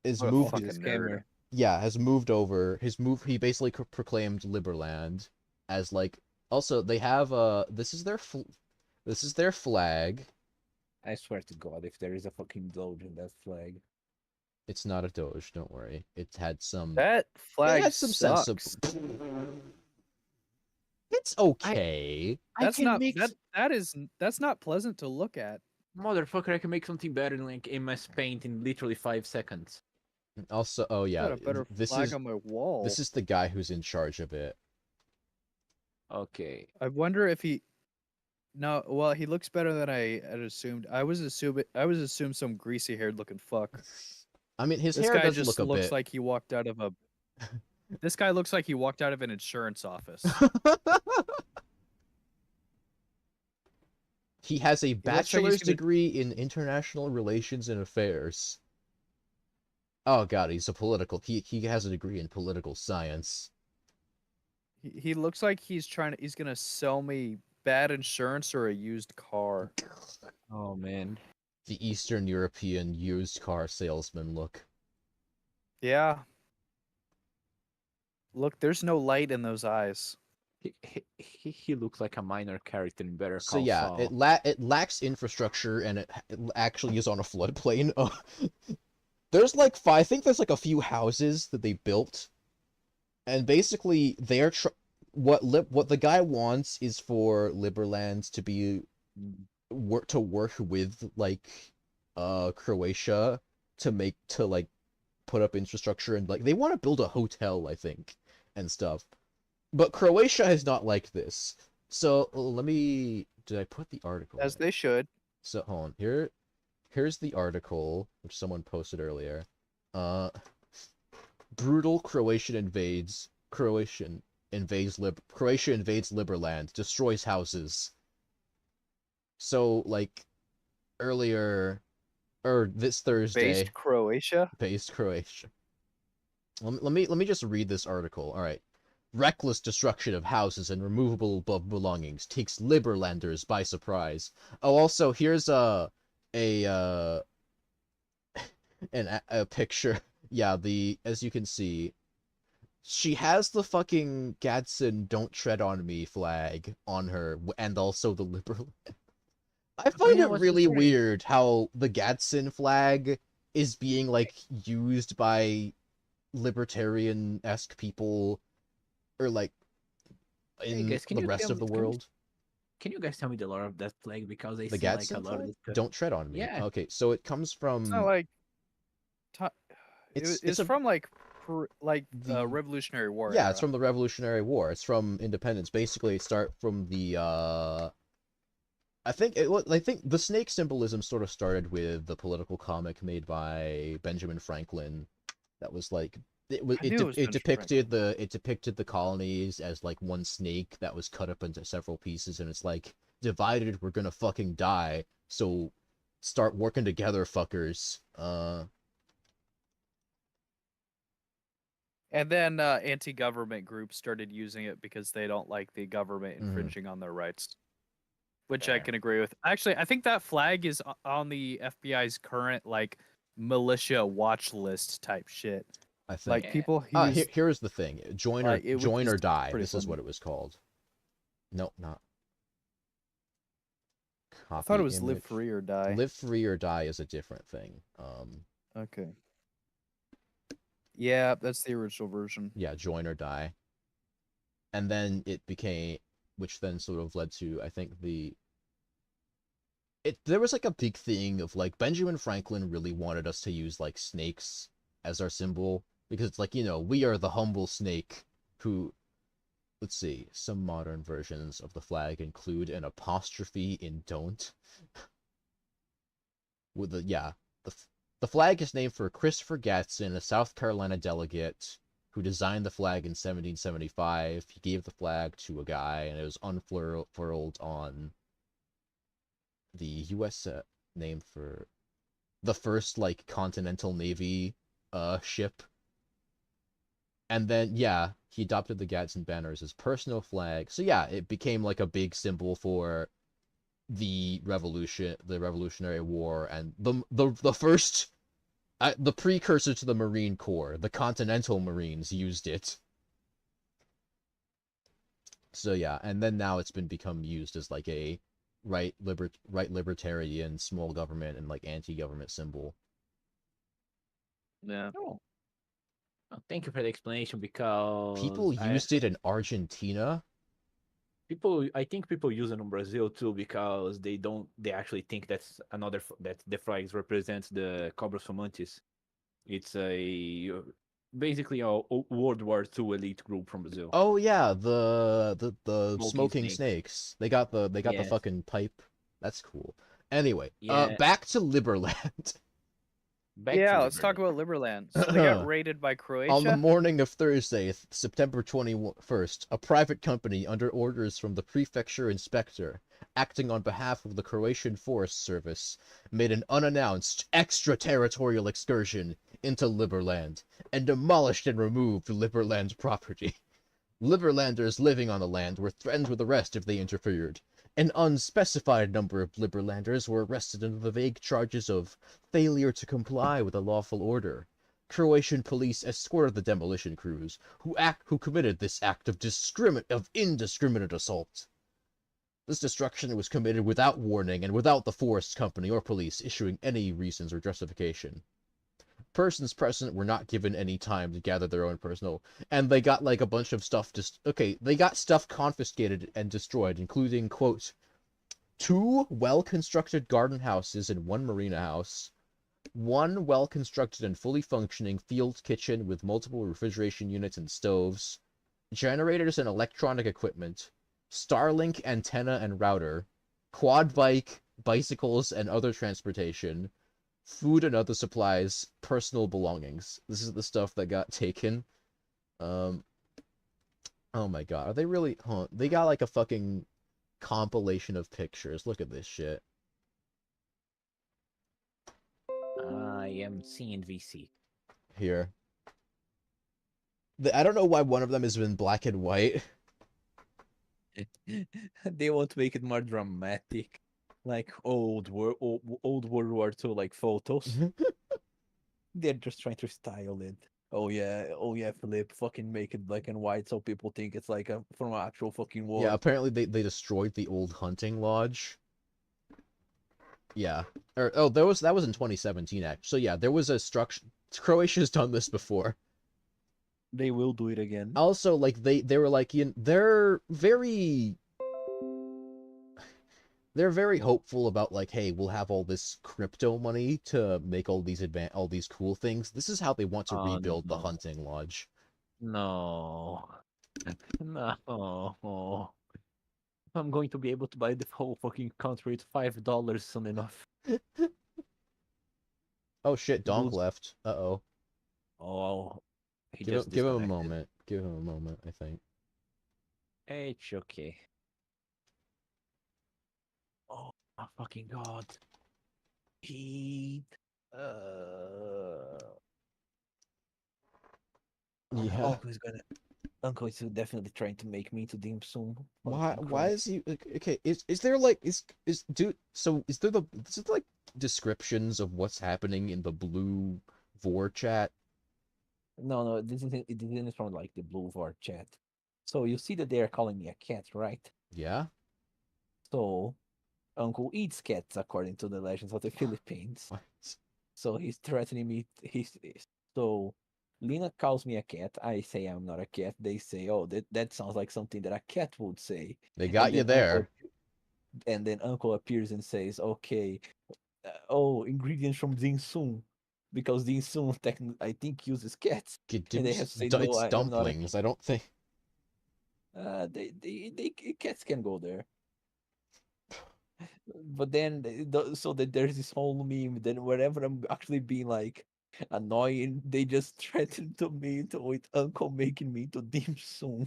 is What a oh, moved. he's a fucking nerd. scammer. Yeah, has moved over. He basically proclaimed Liberland as like. Also, they have this is their flag. I swear to God, if there is a fucking Doge in that flag. It's not a Doge, don't worry. That It flag had some sensible. sucks. It's okay. I That's can not make that's not pleasant to look at. motherfucker. I can make something better than like MS Paint in literally 5 seconds. Also, oh yeah, Got a better this flag on my wall. is the guy who's in charge of it. Okay. I wonder if he. No, well, he looks better than I had assumed. I was assumed some greasy haired looking fuck. I mean, his This hair guy does just look a looks bit. like he walked out of a. This guy looks like he walked out of an insurance office. He has a He looks like he's bachelor's gonna. degree in international relations and affairs. Oh god, he's a political. He has a degree in political science. He looks like he's gonna sell me bad insurance or a used car. Oh man. The Eastern European used car salesman look. Yeah. Look, there's no light in those eyes. He looks like a minor character in Better So Call yeah, Saul. it lacks infrastructure and it actually is on a floodplain. There's like I think there's like a few houses that they built, and basically they're what the guy wants is for Liberland to be work with like Croatia to like put up infrastructure and like they want to build a hotel, I think, and stuff. But Croatia is not like this. So let me. Did I put the article? As in? they should. So hold on. Here's the article which someone posted earlier. Brutal Croatia invades Liberland, destroys houses. So like earlier or this Thursday, Based Croatia. based Croatia. Let me just read this article. All right. Reckless destruction of houses and removable belongings takes Liberlanders by surprise. Oh, also here's a a picture. Yeah, as you can see, she has the fucking Gadsden "Don't Tread on Me" flag on her, and also the liberal. I find Yeah, it what's really the story? weird how the Gadsden flag is being like used by libertarian-esque people or like Hey in guys, can the you rest tell of me? the world. Can you guys tell me the lore of that flag? Because I The see like a Gadsden lot of flag? this stuff. Don't tread on me. Yeah. Okay, so it comes It's not from like it's it's a from like the Revolutionary War yeah, it's era. from the Revolutionary War. It's from independence. Basically, it start from the I think the snake symbolism sort of started with the political comic made by Benjamin Franklin. That was like I knew it was Benjamin Franklin. it depicted the colonies as like one snake that was cut up into several pieces, and it's like divided, we're gonna fucking die. So start working together, fuckers. And then anti-government groups started using it because they don't like the government Mhm. infringing on their rights, which I Fair. can agree with. Actually, I think that flag is on the FBI's current like militia watch list type shit. I think. Like Yeah. people use Here's the thing: join or which join is or die. pretty This is funny. what it was called. Nope, not I copy thought it was image. live free or die. Live free or die is a different thing. Okay. Yeah, that's the original version. Yeah, join or die. And then it became, which then sort of led to, I think there was like a big thing of like Benjamin Franklin really wanted us to use like snakes as our symbol because it's like, we are the humble snake who, let's see, some modern versions of the flag include an apostrophe in don't. With the flag is named for Christopher Gadsden, a South Carolina delegate who designed the flag in 1775. He gave the flag to a guy, and it was unfurled on the U.S. Name for the first like Continental Navy ship. And then he adopted the Gadsden banner as his personal flag. So it became like a big symbol for the Revolutionary War, and the first the precursor to the Marine Corps, the Continental Marines used it. So and then now it's become used as like a right libertarian, small government, and like anti-government symbol. Yeah. Oh. Thank you for the explanation because People used it in Argentina. I think people use it in Brazil too because they actually think that the flags represents the Cobras Fumantes. It's basically a World War II elite group from Brazil. Oh yeah, the smoking snake. snakes. They got the Yes. fucking pipe. That's cool. Anyway, Yeah. back to Liberland. Let's talk about Liberland. So they got raided by Croatia. On the morning of Thursday, September 21st, a private company under orders from the prefecture inspector, acting on behalf of the Croatian Forest Service, made an unannounced extraterritorial excursion into Liberland and demolished and removed Liberland property. Liberlanders living on the land were threatened with arrest if they interfered. An unspecified number of Liberlanders were arrested under the vague charges of failure to comply with a lawful order. Croatian police escorted the demolition crews, who committed this act of indiscriminate assault. This destruction was committed without warning and without the forest company or police issuing any reasons or justification. Persons present were not given any time to gather their own personal, and they got like a bunch of stuff they got stuff confiscated and destroyed, including, quote, 2 well-constructed garden houses and 1 marina house, 1 well-constructed and fully functioning field kitchen with multiple refrigeration units and stoves, generators and electronic equipment, Starlink antenna and router, quad bike, bicycles and other transportation, food and other supplies, personal belongings. This is the stuff that got taken. Oh my god, are they really? They got like a fucking compilation of pictures. Look at this shit. I am seeing VC. Here. I don't know why one of them is in black and white. They want to make it more dramatic, like old World War II like photos. They're just trying to style it. Oh yeah, Philip, fucking make it black and white so people think it's like from an actual fucking war. Yeah, apparently they destroyed the old hunting lodge. Yeah. That was in 2017 actually. So yeah, there was a structure. Croatia's done this before. They will do it again. Also, like they were like they're very they're very hopeful about like, hey, we'll have all this crypto money to make all these cool things. This is how they want to Oh rebuild the no, hunting lodge. no, no! I'm going to be able to buy the whole fucking country with $5 soon enough. Oh shit, Donk Lose. left. Uh-oh. Oh, he Give him just give him a disconnected. moment. Give him a moment, I think. It's okay. Oh my fucking god. Pete. Uh, Yeah. Uncle is gonna. Uncle is definitely trying to make me to dim sum. Why Fucking why Christ. is he okay, is there like is dude so is it like descriptions of what's happening in the blue vor chat? No, no, this isn't from like the Blue Var chat. So you see that they are calling me a cat, right? Yeah? So Uncle eats cats according to the legends of the Philippines. What? So he's threatening me. So Lena calls me a cat. I say I'm not a cat. They say, "Oh, that sounds like something that a cat would say." They And got you then Uncle there. and then Uncle appears and says, "Okay, oh, ingredients from Ding Sum, because Ding Sum I think uses cats." And they have to say, "No, It's I am not a dumplings. I don't think they cats can go there." But then so that there's this whole meme. Then wherever I'm actually being like annoying, they just threaten to me to with Uncle making me to dim sum.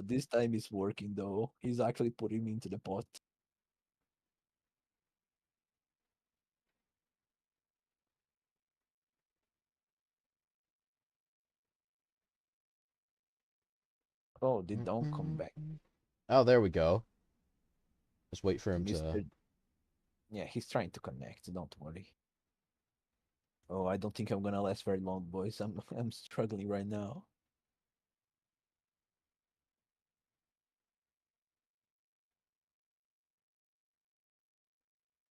This time is working though. He's actually putting me into the pot. Oh, they don't come back, Oh, there we go. Just wait for him to. Mister. Yeah, he's trying to connect. Don't worry. Oh, I don't think I'm gonna last very long, boys. I'm struggling right now.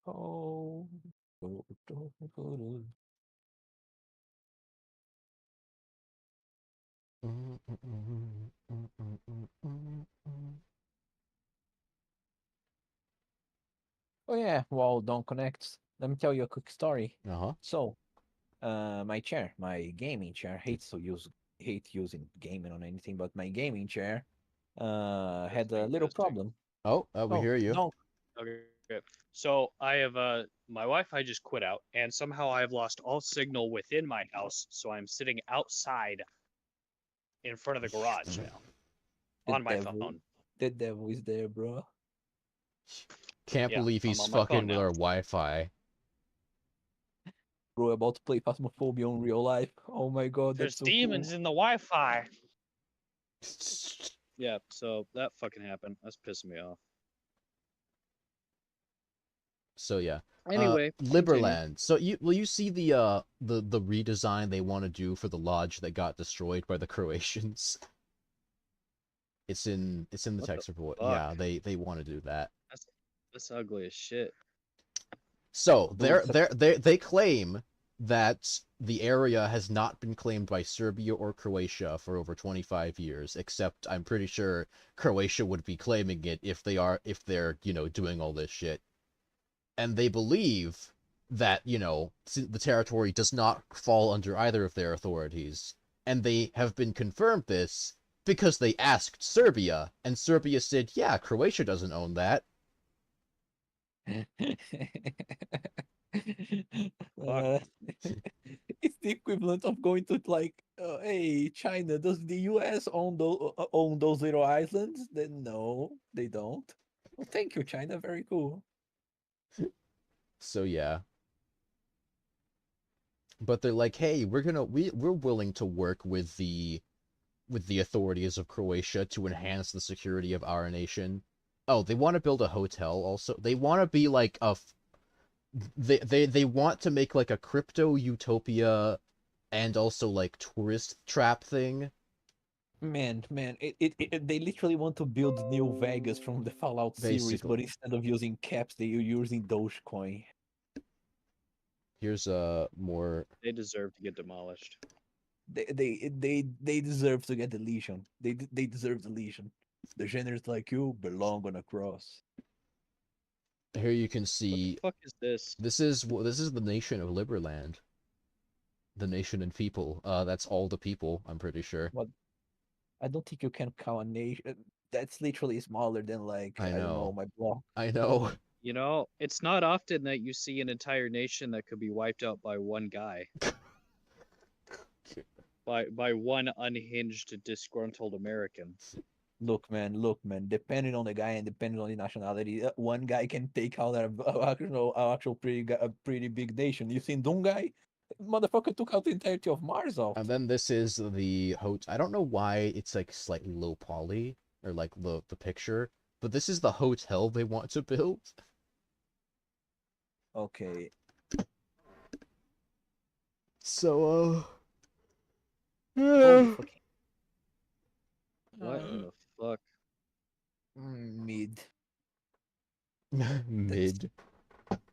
Oh. Oh yeah, well, don't connect. Let me tell you a quick story. Uh-huh. So, my chair, my gaming chair, hate using gaming on anything, but my gaming chair, had a Testing, little testing. problem. We Oh, hear you. don't. Okay. So I have my Wi-Fi just quit out, and somehow I have lost all signal within my house. So I'm sitting outside in front of the garage now The on my devil, phone. the devil is there, bro. Can't Yeah, believe I'm he's on my fucking phone with now. our Wi-Fi. Bro, about to play Phasmophobia on real life. Oh my god, that's There's so cool. demons in the Wi-Fi. Yeah, so that fucking happened. That's pissing me off. So yeah. Anyway, continue. Liberland. So you see the redesign they want to do for the lodge that got destroyed by the Croatians? It's in the What the text report. fuck? Yeah, they want to do that. That's ugly as shit. So Dude, they claim that the area has not been claimed by Serbia or Croatia for over 25 years, except I'm pretty sure Croatia would be claiming it if they're, doing all this shit. And they believe that, the territory does not fall under either of their authorities. And they have been confirmed this because they asked Serbia, and Serbia said, yeah, Croatia doesn't own that. Fuck. uh, it's the equivalent of going to like, hey, China, does the US own those little islands? Then no, they don't. Well, thank you, China. Very cool. So yeah. But they're like, hey, we're willing to work with the authorities of Croatia to enhance the security of our nation. Oh, they want to build a hotel also. They want to be like they want to make like a crypto utopia and also like tourist trap thing. Man, they literally want to build New Vegas from the Fallout series, Basically. but instead of using caps, they are using Dogecoin. Here's more They deserve to get demolished. They deserve to get the legion. They deserve the legion. The generals like you belong on a cross. Here you can What the see fuck is this? this is the nation of Liberland. The nation and people. That's all the people. I'm pretty sure. What I don't think you can count a nation. That's literally smaller than like I I don't know know. my block. I know. You know, it's not often that you see an entire nation that could be wiped out by one guy. By one unhinged, disgruntled American. Look, man. Depending on the guy and depending on the nationality, one guy can take out actual a pretty big nation. You seen Doom guy? Motherfucker took out the entirety of Mars out. And then this is the hotel. I don't know why it's like slightly low poly or like the picture, but this is the hotel they want to build. Okay. So Holy fucking What in the fuck? mid. mid.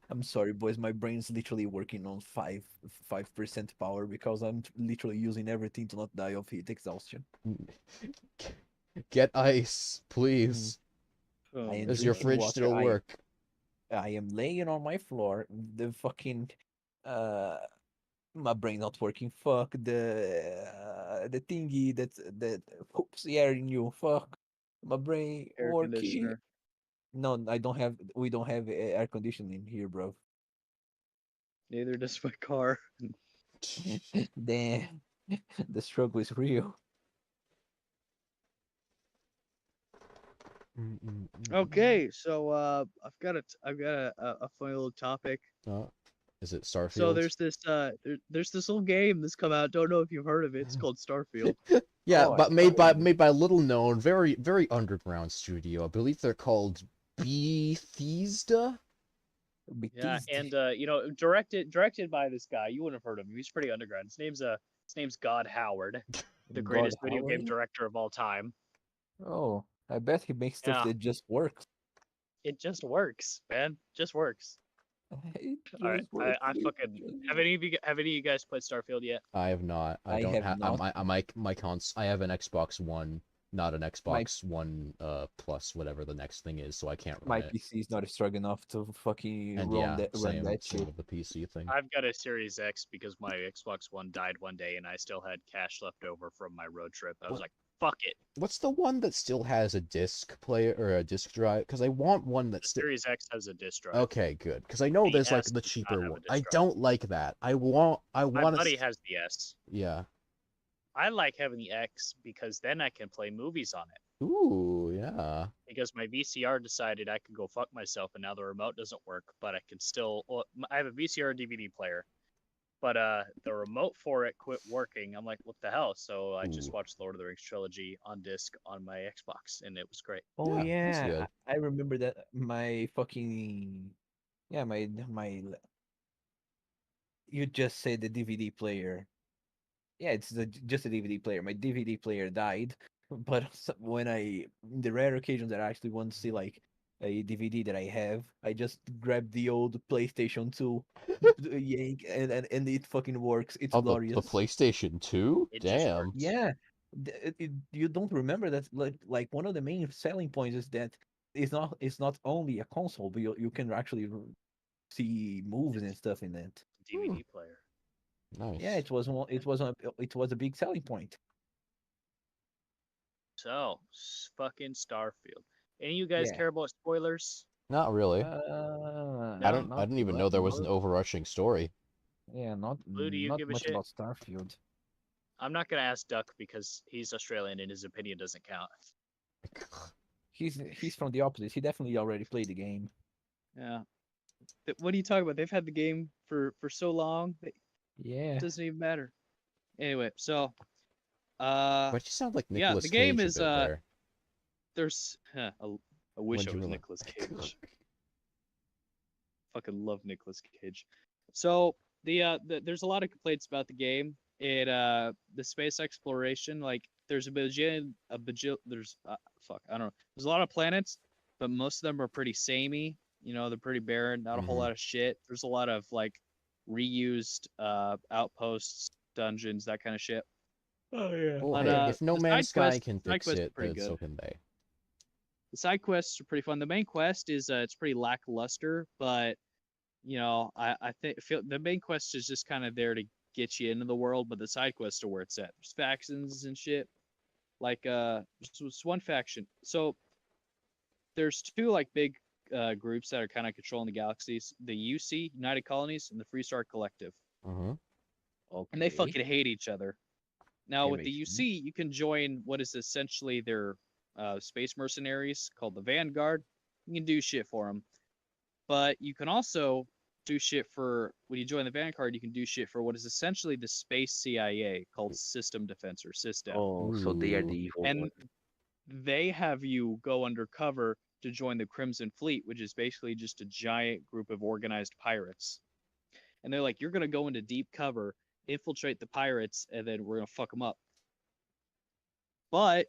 I'm sorry, boys. My brain's literally working on 5% power because I'm literally using everything to not die of heat exhaustion. Get ice, please. Oh, I am Does your drinking fridge water. still work? I am laying on my floor. The fucking my brain not working. Fuck the thingy that hooks the air in you. Fuck my brain air working. conditioner. No, I don't have. We don't have air conditioning here, bro. Neither does my car. Damn, the struggle is real. Okay, so I've got a funny little topic. Is it Starfield? So there's this little game that's come out. Don't know if you've heard of it. It's called Starfield. Yeah, Oh, but I made by heard. a little known, very underground studio. I believe they're called Bethesda. Yeah, Bethesda. and directed by this guy. You wouldn't have heard of him. He's pretty underground. His name's God Howard, the God greatest video game Howard? director of all time. Oh, I bet he makes stuff Yeah, that just works. it just works, man. Just works. It All right, just works. I It fucking just have any of you guys played Starfield yet? I have not. I I don't have have. not. My cons. I have an Xbox One, not an My Xbox One Plus, whatever the next thing is. So I can't run my it. PC is not strong enough to fucking And run yeah, that same shit. with the PC thing. I've got a Series X because my Xbox One died one day and I still had cash left over from my road trip. I was What? like, fuck it. What's the one that still has a disc player or a disc drive? Because I want one The that's still. Series X has a disc drive. Okay, good. Because I know The there's like S the does not cheaper have a one. disc I drive. don't like that. I want. My to. buddy has the S. Yeah. I like having the X because then I can play movies on it. Ooh, yeah. Because my VCR decided I could go fuck myself and now the remote doesn't work, but I can still. Well, I have a VCR DVD player, but the remote for it quit working. I'm like, what the hell? So I just Ooh. watched Lord of the Rings trilogy on disc on my Xbox, and it was great. Oh Yeah, that's yeah, good. I remember that my fucking yeah my you just said the DVD player. Yeah, it's just a DVD player. My DVD player died, but when the rare occasions that I actually want to see like a DVD that I have, I just grab the old PlayStation 2, yank, and it fucking works. It's Oh, the glorious. PlayStation 2? It just Damn. works. Yeah, you don't remember that like one of the main selling points is that it's not only a console, but you can actually see movies and stuff in it. DVD player. Yeah, Nice. it was a big selling point. So, fucking Starfield. Any of you guys Yeah. care about spoilers? Not really. No? I didn't even know there was an overarching story. Yeah, Blue, do you not give a much shit? about Starfield. I'm not gonna ask Duck because he's Australian and his opinion doesn't count. He's from the opposite. He definitely already played the game. Yeah. What are you talking about? They've had the game for so long. It Yeah. doesn't even matter. Anyway, so Why'd you sound like yeah, Nicolas the game Cage a is bit there? there's I wish When'd I you was really- Nicolas Cage. Fucking love Nicolas Cage. So there's a lot of complaints about the game. The space exploration, like there's there's fuck, I don't know. There's a lot of planets, but most of them are pretty samey. You know, they're pretty barren, not a whole Mhm. lot of shit. There's a lot of like reused outposts, dungeons, that kind of shit. Oh yeah. Well, But hey, if No the Man's side Sky quest, can side fix quest is it, pretty then good. so can they. The side quests are pretty fun. The main quest is it's pretty lackluster, but I think feel the main quest is just kind of there to get you into the world, but the side quests are where it's at. There's factions and shit. Like just one faction. So there's two like big groups that are kind of controlling the galaxies: the UC United Colonies and the Freestar Collective, Mm-hmm. and they Okay. fucking hate each other. Now That with the makes UC, you can join what is essentially their space mercenaries called the Vanguard. You can do shit for them, but you can also do shit for when you join the Vanguard. You can do shit for what is essentially the space CIA called System Defense or SysDef, Oh, so they are Ooh. the evil and one. they have you go undercover to join the Crimson Fleet, which is basically just a giant group of organized pirates. And they're like, you're gonna go into deep cover, infiltrate the pirates, and then we're gonna fuck them up. But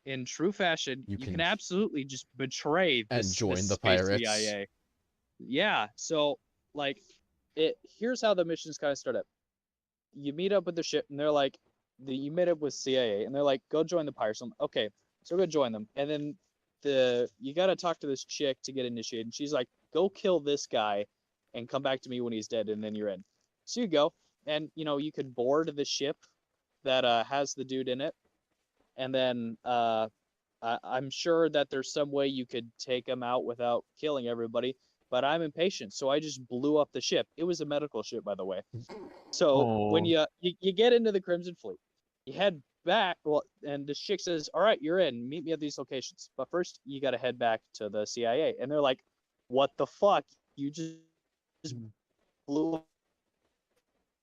in true fashion, You you can can absolutely just betray and this join the space pirates. CIA. Yeah, so like here's how the missions kind of start up. You meet up with the ship and they're like you meet up with CIA and they're like, go join the pirates. I'm, okay, so go join them. And then you gotta talk to this chick to get initiated. And she's like, go kill this guy and come back to me when he's dead, and then you're in. So you go, and you could board the ship that has the dude in it, and then I'm sure that there's some way you could take him out without killing everybody, but I'm impatient, so I just blew up the ship. It was a medical ship, by the way. So when Oh. you get into the Crimson Fleet, you head back. Well, and the chick says, "All right, you're in. Meet me at these locations." But first, you got to head back to the CIA, and they're like, "What the fuck? You just blew up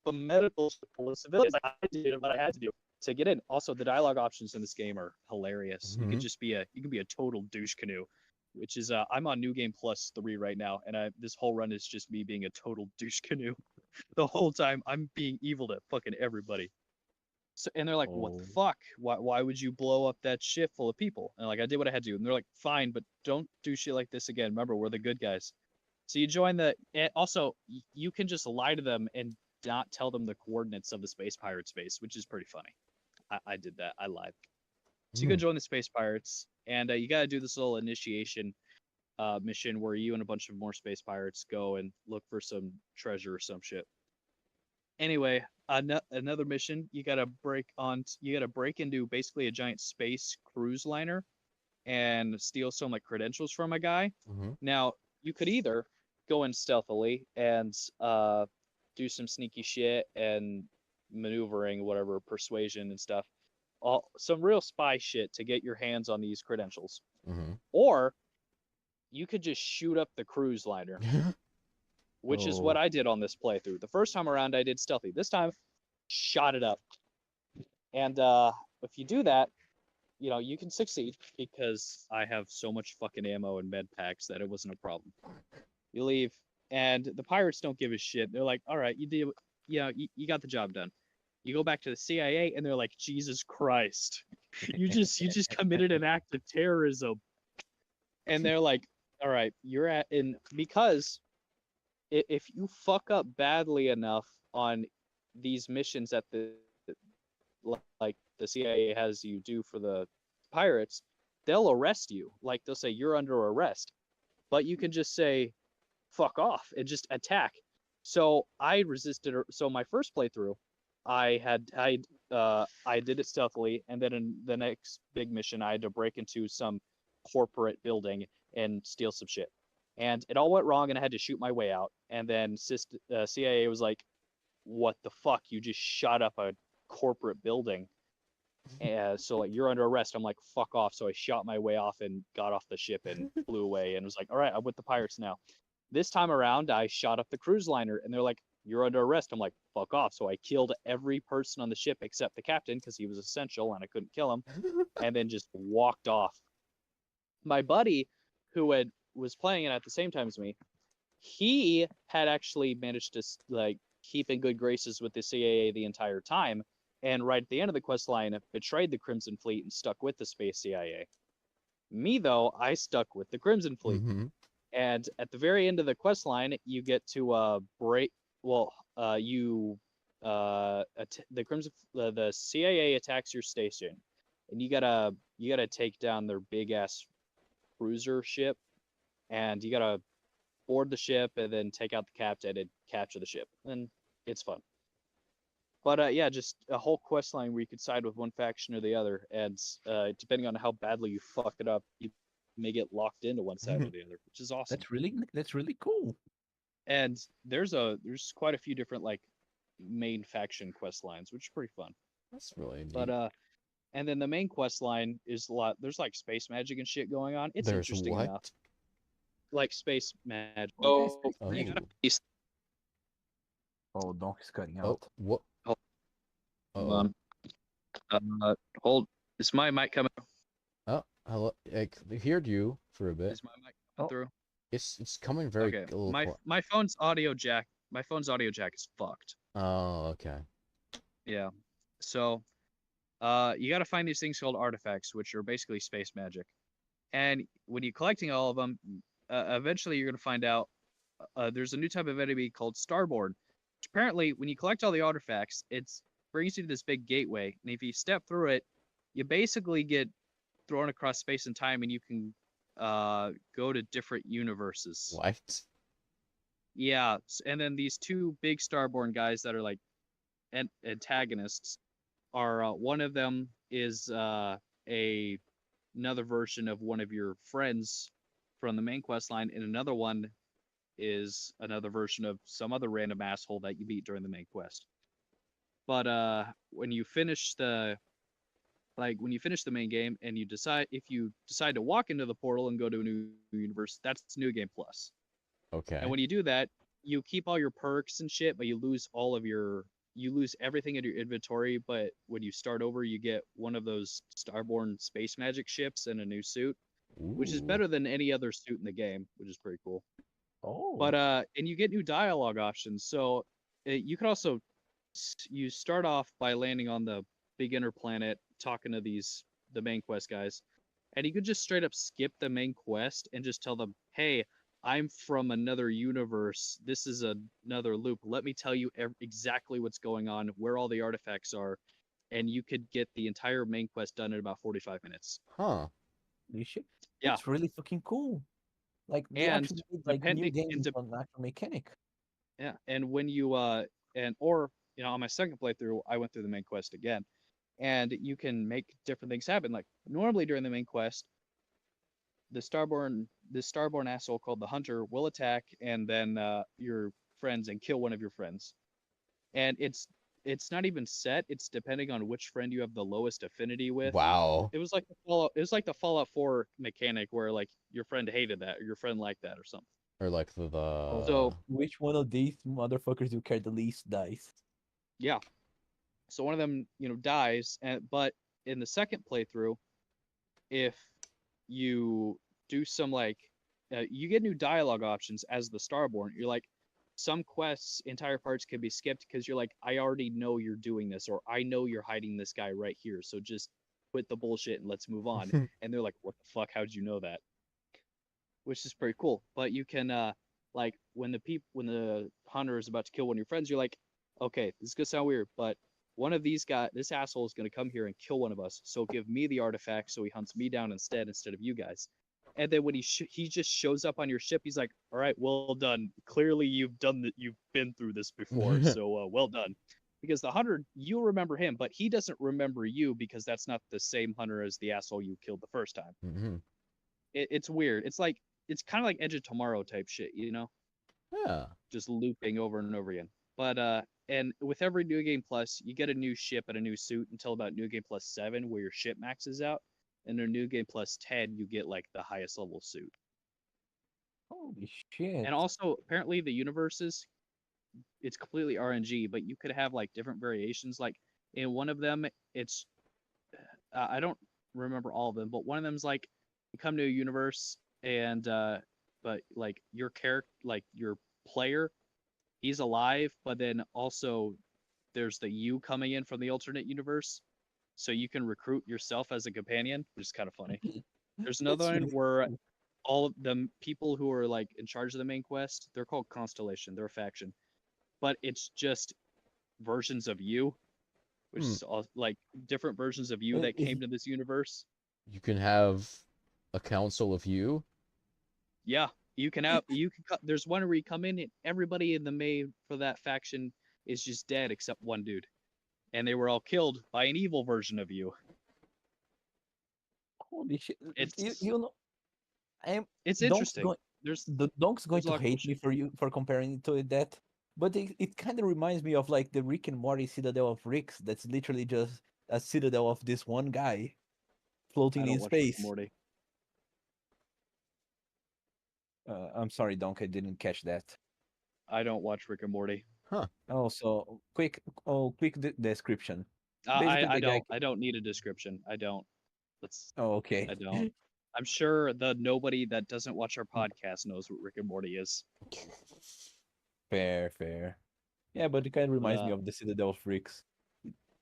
a medical ship full of civilians. Like, I did what I had to do to get in." Also, the dialogue options in this game are hilarious. You Mhm. can just be a total douche canoe, which is I'm on New Game Plus 3 right now, and this whole run is just me being a total douche canoe. The whole time I'm being evil to fucking everybody. So, and they're like, "What the Oh. fuck? Why would you blow up that ship full of people?" And like, I did what I had to do. And they're like, "Fine, but don't do shit like this again. Remember, we're the good guys." So you join and also you can just lie to them and not tell them the coordinates of the space pirates base, which is pretty funny. I did that. I lied. So you go Mm. join the space pirates, and you got to do this little initiation mission where you and a bunch of more space pirates go and look for some treasure or some shit. Anyway, another mission, you got to break into basically a giant space cruise liner and steal some like credentials from a guy. Mhm. Now, you could either go in stealthily and do some sneaky shit and maneuvering, whatever, persuasion and stuff, some real spy shit to get your hands on these credentials. Mhm. Or you could just shoot up the cruise liner, which is what Oh. I did on this playthrough. The first time around, I did stealthy. This time, shot it up. And if you do that, you can succeed because I have so much fucking ammo and med packs that it wasn't a problem. You leave, and the pirates don't give a shit. They're like, "All right, you did, you got the job done." You go back to the CIA, and they're like, "Jesus Christ, you just committed an act of terrorism." And they're like, "All right, you're at in because if you fuck up badly enough on these missions that like the CIA has you do for the pirates, they'll arrest you. Like they'll say you're under arrest, but you can just say fuck off and just attack. So I resisted. So my first playthrough, I did it stealthily, and then in the next big mission, I had to break into some corporate building and steal some shit. And it all went wrong, and I had to shoot my way out. And then CIA was like, "What the fuck? You just shot up a corporate building." And so like you're under arrest. I'm like, fuck off. So I shot my way off and got off the ship and flew away and was like, all right, I'm with the pirates now. This time around, I shot up the cruise liner and they're like, you're under arrest. I'm like, fuck off. So I killed every person on the ship except the captain because he was essential and I couldn't kill him, and then just walked off. My buddy, who was playing it at the same time as me, he had actually managed to like keep in good graces with the CIA the entire time, and right at the end of the quest line, betrayed the Crimson Fleet and stuck with the space CIA. Me though, I stuck with the Crimson Fleet, Mhm. and at the very end of the quest line, you get to break. Well, you the CIA attacks your station, and you gotta take down their big ass cruiser ship, and you gotta board the ship and then take out the captain and capture the ship, and it's fun. But yeah, just a whole quest line where you could side with one faction or the other, and depending on how badly you fuck it up, you may get locked into one side or the other, which is awesome. That's really cool. And there's quite a few different like main faction quest lines, which is pretty fun. That's really neat. But and then the main quest line is a lot. There's like space magic and shit going on. It's There's interesting what? enough. Like space magic. Oh, Oh. You gotta Oh, Donk is cutting Oh, out. what? Hold Uh-oh. on. Hold. Is my mic coming? Oh, hello. I heard you for a bit. Is my mic coming Oh. through? It's coming very Okay. a little quiet. My phone's audio jack. My phone's audio jack is fucked. Oh, okay. Yeah. So, you got to find these things called artifacts, which are basically space magic. And when you're collecting all of them, eventually you're going to find out there's a new type of enemy called Starborn. Which apparently, when you collect all the artifacts, it brings you to this big gateway. And if you step through it, you basically get thrown across space and time, and you can go to different universes. What? Yeah. And then these two big Starborn guys that are like antagonists are one of them is another version of one of your friends from the main quest line, and another one is another version of some other random asshole that you beat during the main quest. But when you finish the main game and you decide to walk into the portal and go to a new universe, that's New Game Plus. Okay. And when you do that, you keep all your perks and shit, but you lose everything in your inventory. But when you start over, you get one of those Starborn space magic ships and a new suit, which is Ooh. better than any other suit in the game, which is pretty cool. Oh. But and you get new dialogue options. So you could also you start off by landing on the beginner planet, talking to the main quest guys, and you could just straight up skip the main quest and just tell them, "Hey, I'm from another universe. This is another loop. Let me tell you exactly what's going on, where all the artifacts are," and you could get the entire main quest done in about 45 minutes. Huh. You should. Yeah. It's really fucking cool. Like they And actually made, like new depending- games and on actual mechanic. Yeah, and when you on my second playthrough, I went through the main quest again, and you can make different things happen. Like normally during the main quest, this Starborn asshole called the Hunter will attack and then your friends and kill one of your friends. And it's not even set. It's depending on which friend you have the lowest affinity with. Wow. It was like the Fallout 4 mechanic where like your friend hated that or your friend liked that or something. Or like the So Which one of these motherfuckers you care the least dies? yeah. So one of them, dies, but in the second playthrough, if you do some you get new dialogue options as the Starborn. You're like, some quests, entire parts can be skipped because you're like, I already know you're doing this, or I know you're hiding this guy right here, so just quit the bullshit and let's move on. And they're like, what the fuck? How'd you know that? Which is pretty cool. But you can when the hunter is about to kill one of your friends, you're like, okay, this is gonna sound weird, but one of these guys, this asshole is gonna come here and kill one of us. So give me the artifact so he hunts me down instead of you guys. And then when he just shows up on your ship, he's like, all right, well done. Clearly you've been through this before, so well done. Because the hunter, you remember him, but he doesn't remember you because that's not the same hunter as the asshole you killed the first time. Mm-hmm. It's weird. It's kind of like Edge of Tomorrow type shit, Yeah. just looping over and over again. But and with every New Game Plus, you get a new ship and a new suit until about New Game Plus 7, where your ship maxes out. And in New Game Plus 10, you get like the highest level suit. Holy shit! And also, apparently, the universes, it's completely RNG, but you could have like different variations. Like in one of them, it's I don't remember all of them, but one of them is like you come to a universe and but like your character, like your player, he's alive, but then also there's the you coming in from the alternate universe, so you can recruit yourself as a companion, which is kind of funny. There's another That's one really where cool. all of the people who are like in charge of the main quest, they're called Constellation. They're a faction, but it's just versions of you, which is all, like different versions of you that Is came to this universe. You can have a council of you. Yeah, you can have there's one where you come in and everybody in the main for that faction is just dead except one dude, and they were all killed by an evil version of you. holy shit. It's You know, I am it's Donk's interesting. going There's Donk's going there's a to lot of cool hate me shit. for you for comparing it to that, but it kind of reminds me of like the Rick and Morty Citadel of Ricks. That's literally just a citadel of this one guy I floating don't in watch Rick and space. Morty. I'm sorry, Donk, I didn't catch that. I don't watch Rick and Morty. Huh. Also, quick description. I Basically, I the guy. don't I don't need a description. I don't. Let's Oh, okay. I don't. I'm sure the nobody that doesn't watch our podcast knows what Rick and Morty is. Fair, fair. Yeah, but it kind of But reminds me of the Citadel of Ricks.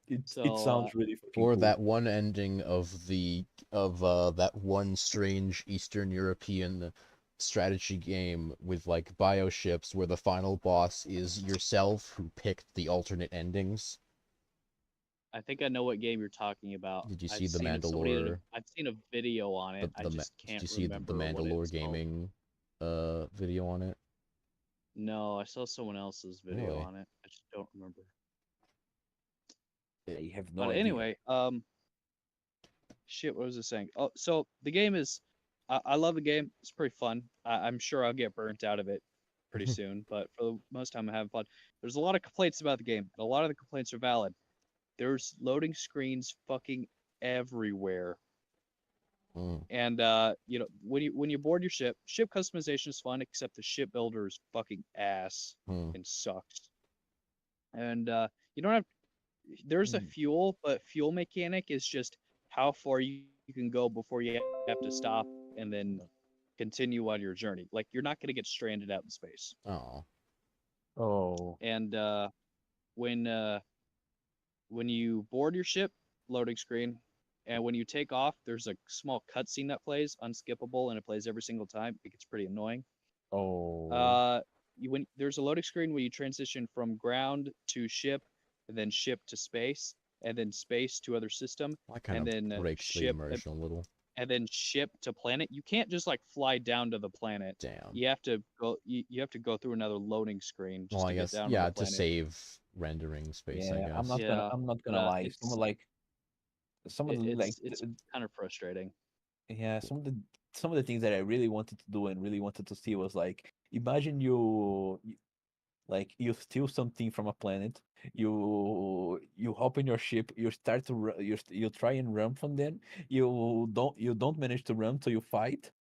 It so sounds really fucking Or cool. that one ending of that one strange Eastern European strategy game with like bioships where the final boss is yourself who picked the alternate endings. I think I know what game you're talking about. Did you I've see the seen it. Mandalore? I've seen a video on it. I just Did can't you see the remember what Mandalore it's called. gaming video on it? No, I saw someone else's video Really? on it. I just don't remember. I have no But idea. anyway, shit, what was I saying? Oh, so the game is, I love the game. It's pretty fun. I'm sure I'll get burnt out of it pretty soon, but for the most time, I'm having fun. There's a lot of complaints about the game, and a lot of the complaints are valid. There's loading screens fucking everywhere. Mm. And you know, when you board your ship customization is fun, except the ship builder is fucking ass Hmm. and sucks. And you don't have there's a Hmm. fuel, but fuel mechanic is just how far you can go before you have to stop and then continue on your journey. Like you're not gonna get stranded out in space. Oh. Oh. And when uh, when you board your ship, loading screen, and when you take off, there's a small cutscene that plays, unskippable, and it plays every single time. It gets pretty annoying. Oh. When there's a loading screen where you transition from ground to ship, and then ship to space, and then space to other system, That kind and of then breaks the immersion a little. and then ship to planet. You can't just like fly down to the planet. Damn. You have to go. You have to go through another loading screen just Well, to I get guess down to yeah, the to planet. save rendering space, I Yeah, guess. I'm not but gonna lie. it's Some of the it's kind of frustrating. yeah, some of the things that I really wanted to do and really wanted to see was like, imagine like you steal something from a planet, you hop in your ship, you start to you try and run from them, you don't manage to run, so you fight.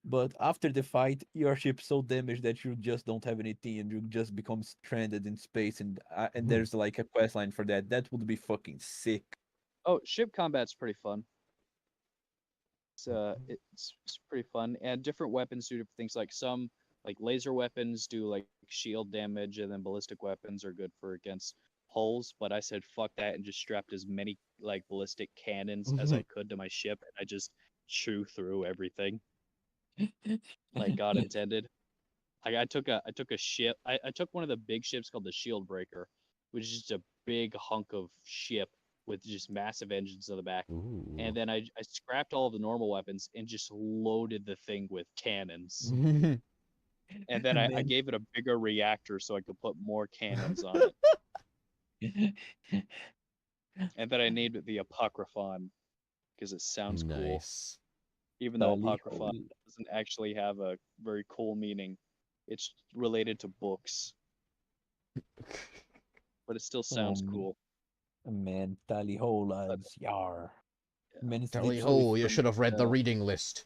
But after the fight, your ship's so damaged that you just don't have anything, and you just become stranded in space. And Hmm. there's like a quest line for that. That would be fucking sick. Oh, ship combat's pretty fun. It's pretty fun, and different weapons do different things. Like some like laser weapons do like shield damage, and then ballistic weapons are good for against hulls. But I said fuck that and just strapped as many like ballistic cannons as I could to my ship, and I just chew through everything like God intended. Like I took a ship. I took one of the big ships called the Shield Breaker, which is just a big hunk of ship with just massive engines on the back. Ooh. And then I scrapped all of the normal weapons and just loaded the thing with cannons. And then I Man. gave it a bigger reactor so I could put more cannons on it. And then I named it the Apocryphon because it sounds cool, Nice. even though Tally Apocryphon ho. doesn't actually have a very cool meaning. It's related to books, but it still sounds Oh, cool. man, tally ho, But lads. Yar. yeah. Man, it's Tally literally ho, you should have read the Uh, reading list.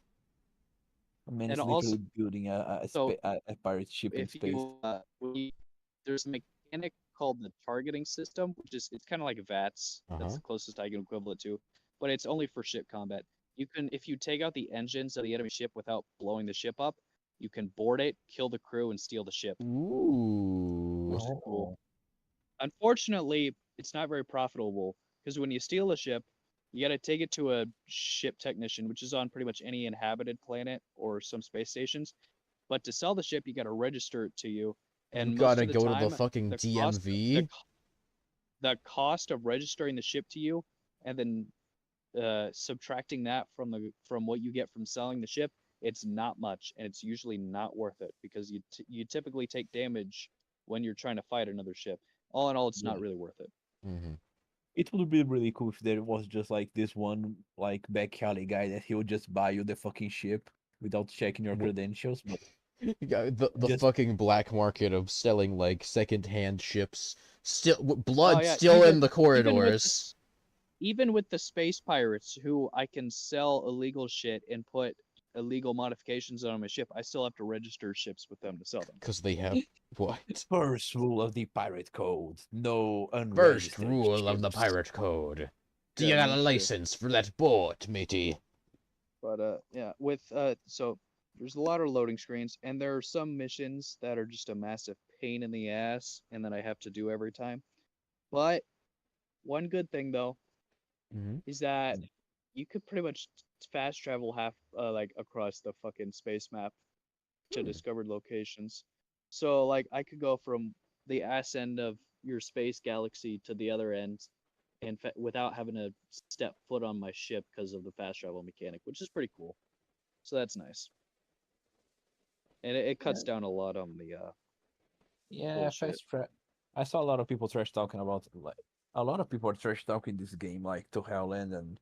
man, and it's also, literally building so a pirate ship in if space. there's a mechanic called the targeting system, which is it's kind of like VATS. That's Uh-huh. the closest I can equivalent to, but it's only for ship combat. You can, if you take out the engines of the enemy ship without blowing the ship up, you can board it, kill the crew, and steal the ship, Ooh. which is cool. Oh. Unfortunately, it's not very profitable because when you steal a ship, you got to take it to a ship technician, which is on pretty much any inhabited planet or some space stations. But to sell the ship, you got to register it to you, You and most gotta of the go to the time, fucking the cost, the DMV. the cost of registering the ship to you, and then subtracting that from what you get from selling the ship, it's not much, and it's usually not worth it because you typically take damage when you're trying to fight another ship. All in all, it's Yeah. not really worth it. Mm-hmm. It would be really cool if there was just like this one like back alley guy that he would just buy you the fucking ship without checking your credentials, but The just fucking black market of selling like secondhand ships, still Oh blood yeah, still in the even with corridors. even with the space pirates who I can sell illegal shit and put illegal modifications on my ship, I still have to register ships with them to sell them. Because they have what? first rule of the pirate code: no First unregistered rule of the ships. pirate code. Do Yeah, you got no a shit. license for that boat, matey? But yeah, with so there's a lot of loading screens, and there are some missions that are just a massive pain in the ass, and that I have to do every time. But one good thing though Mm-hmm. is that you could pretty much fast travel half like across the fucking space map to discovered locations. So like I could go from the ass end of your space galaxy to the other end and without having to step foot on my ship because of the fast travel mechanic, which is pretty cool. So that's nice. And it cuts down a lot on the Yeah, bullshit. I saw a lot of people trash talking about like a lot of people are trash talking this game like to hell end and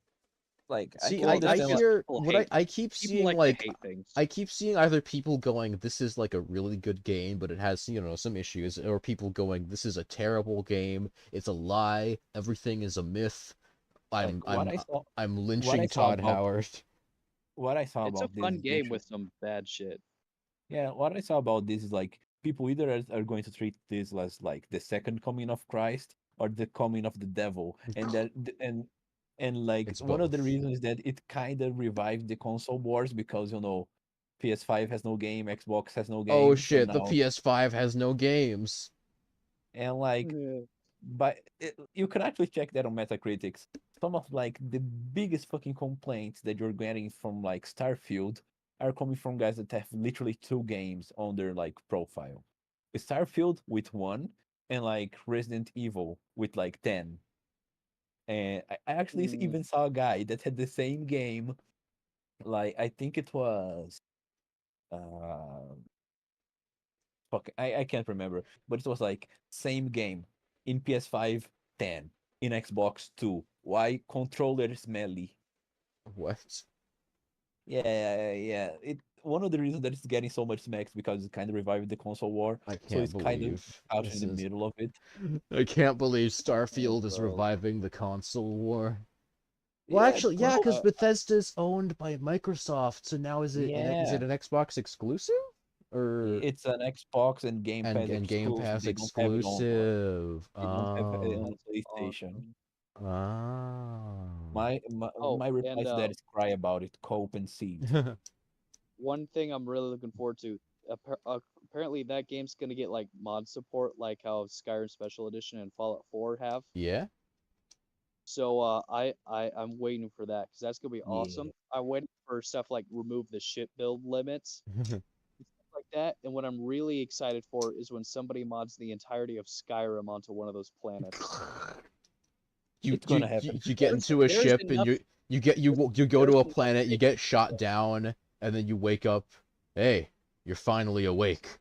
like I See, can Well, that's I understand like because hear people what hate. I keep People seeing like to like hate things. I keep seeing either people going, this is like a really good game, but it has, some issues, or people going, this is a terrible game, it's a lie, everything is a myth. like I'm what I'm I saw I'm what I lynching saw Todd about Howard. what I saw It's a about this fun is game literally with some bad shit. yeah, what I saw about this is like people either are going to treat this as like the second coming of Christ or the coming of the devil, and that and like It's one of the both. reasons is that it kind of revived the console wars because PS5 has no game, Xbox has no Oh games, and shit, the now PS5 has no games. and like but you can actually check that on Metacritics. Some of like the biggest fucking complaints that you're getting from like Starfield are coming from guys that have literally two games on their like profile. Starfield with one and like Resident Evil with like 10. And I actually even saw a guy that had the same game, like I think it was uh fuck, I can't remember, but it was like same game in PS5 10, in Xbox 2. Why controller smelly? What? Yeah. It one of the reasons that it's getting so much smack is because it kind of revived the console war, I so can't it's kind of believe out in this the is. middle of it. I can't believe Oh, Starfield is bro. reviving the console war. Well, Yeah, actually, yeah, well, because Bethesda's owned by Microsoft, so now is it yeah, an Xbox exclusive or it's an Xbox and Game Pass and Game exclusive. Pass They don't have it on like exclusive? they don't have it Oh, on PlayStation. Awesome. oh. My Oh, reply and to that is cry about it, cope and seed. one thing I'm really looking forward to. Apparently, that game's gonna get like mod support, like how Skyrim Special Edition and Fallout 4 have. Yeah. So I'm waiting for that because that's gonna be Yeah. awesome. I'm waiting for stuff like remove the ship build limits and stuff like that. And what I'm really excited for is when somebody mods the entirety of Skyrim onto one of those planets. you It's you gonna you happen. you get into a There's ship and enough you go there's to a enough planet, you space. get shot down, and then you wake up. Hey, you're finally awake.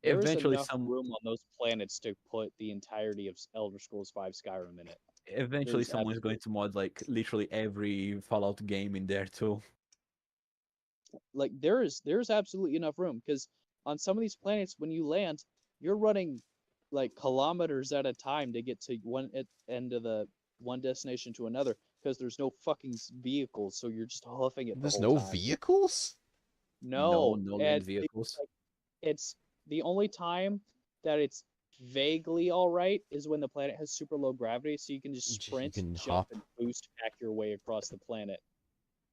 There is Eventually enough some room on those planets to put the entirety of Elder Scrolls V Skyrim in it. eventually There's someone's going absolutely to mod like literally every Fallout game in there too. like there's absolutely enough room because on some of these planets when you land, you're running like kilometers at a time to get to end of the one destination to another because there's no fucking vehicles, so you're just hoofing it the There's whole no time. vehicles? No, No, no land and vehicles. it's the only time that it's vaguely all right is when the planet has super low gravity, so you can just You sprint, can jump, hop. and boost back your way across the planet.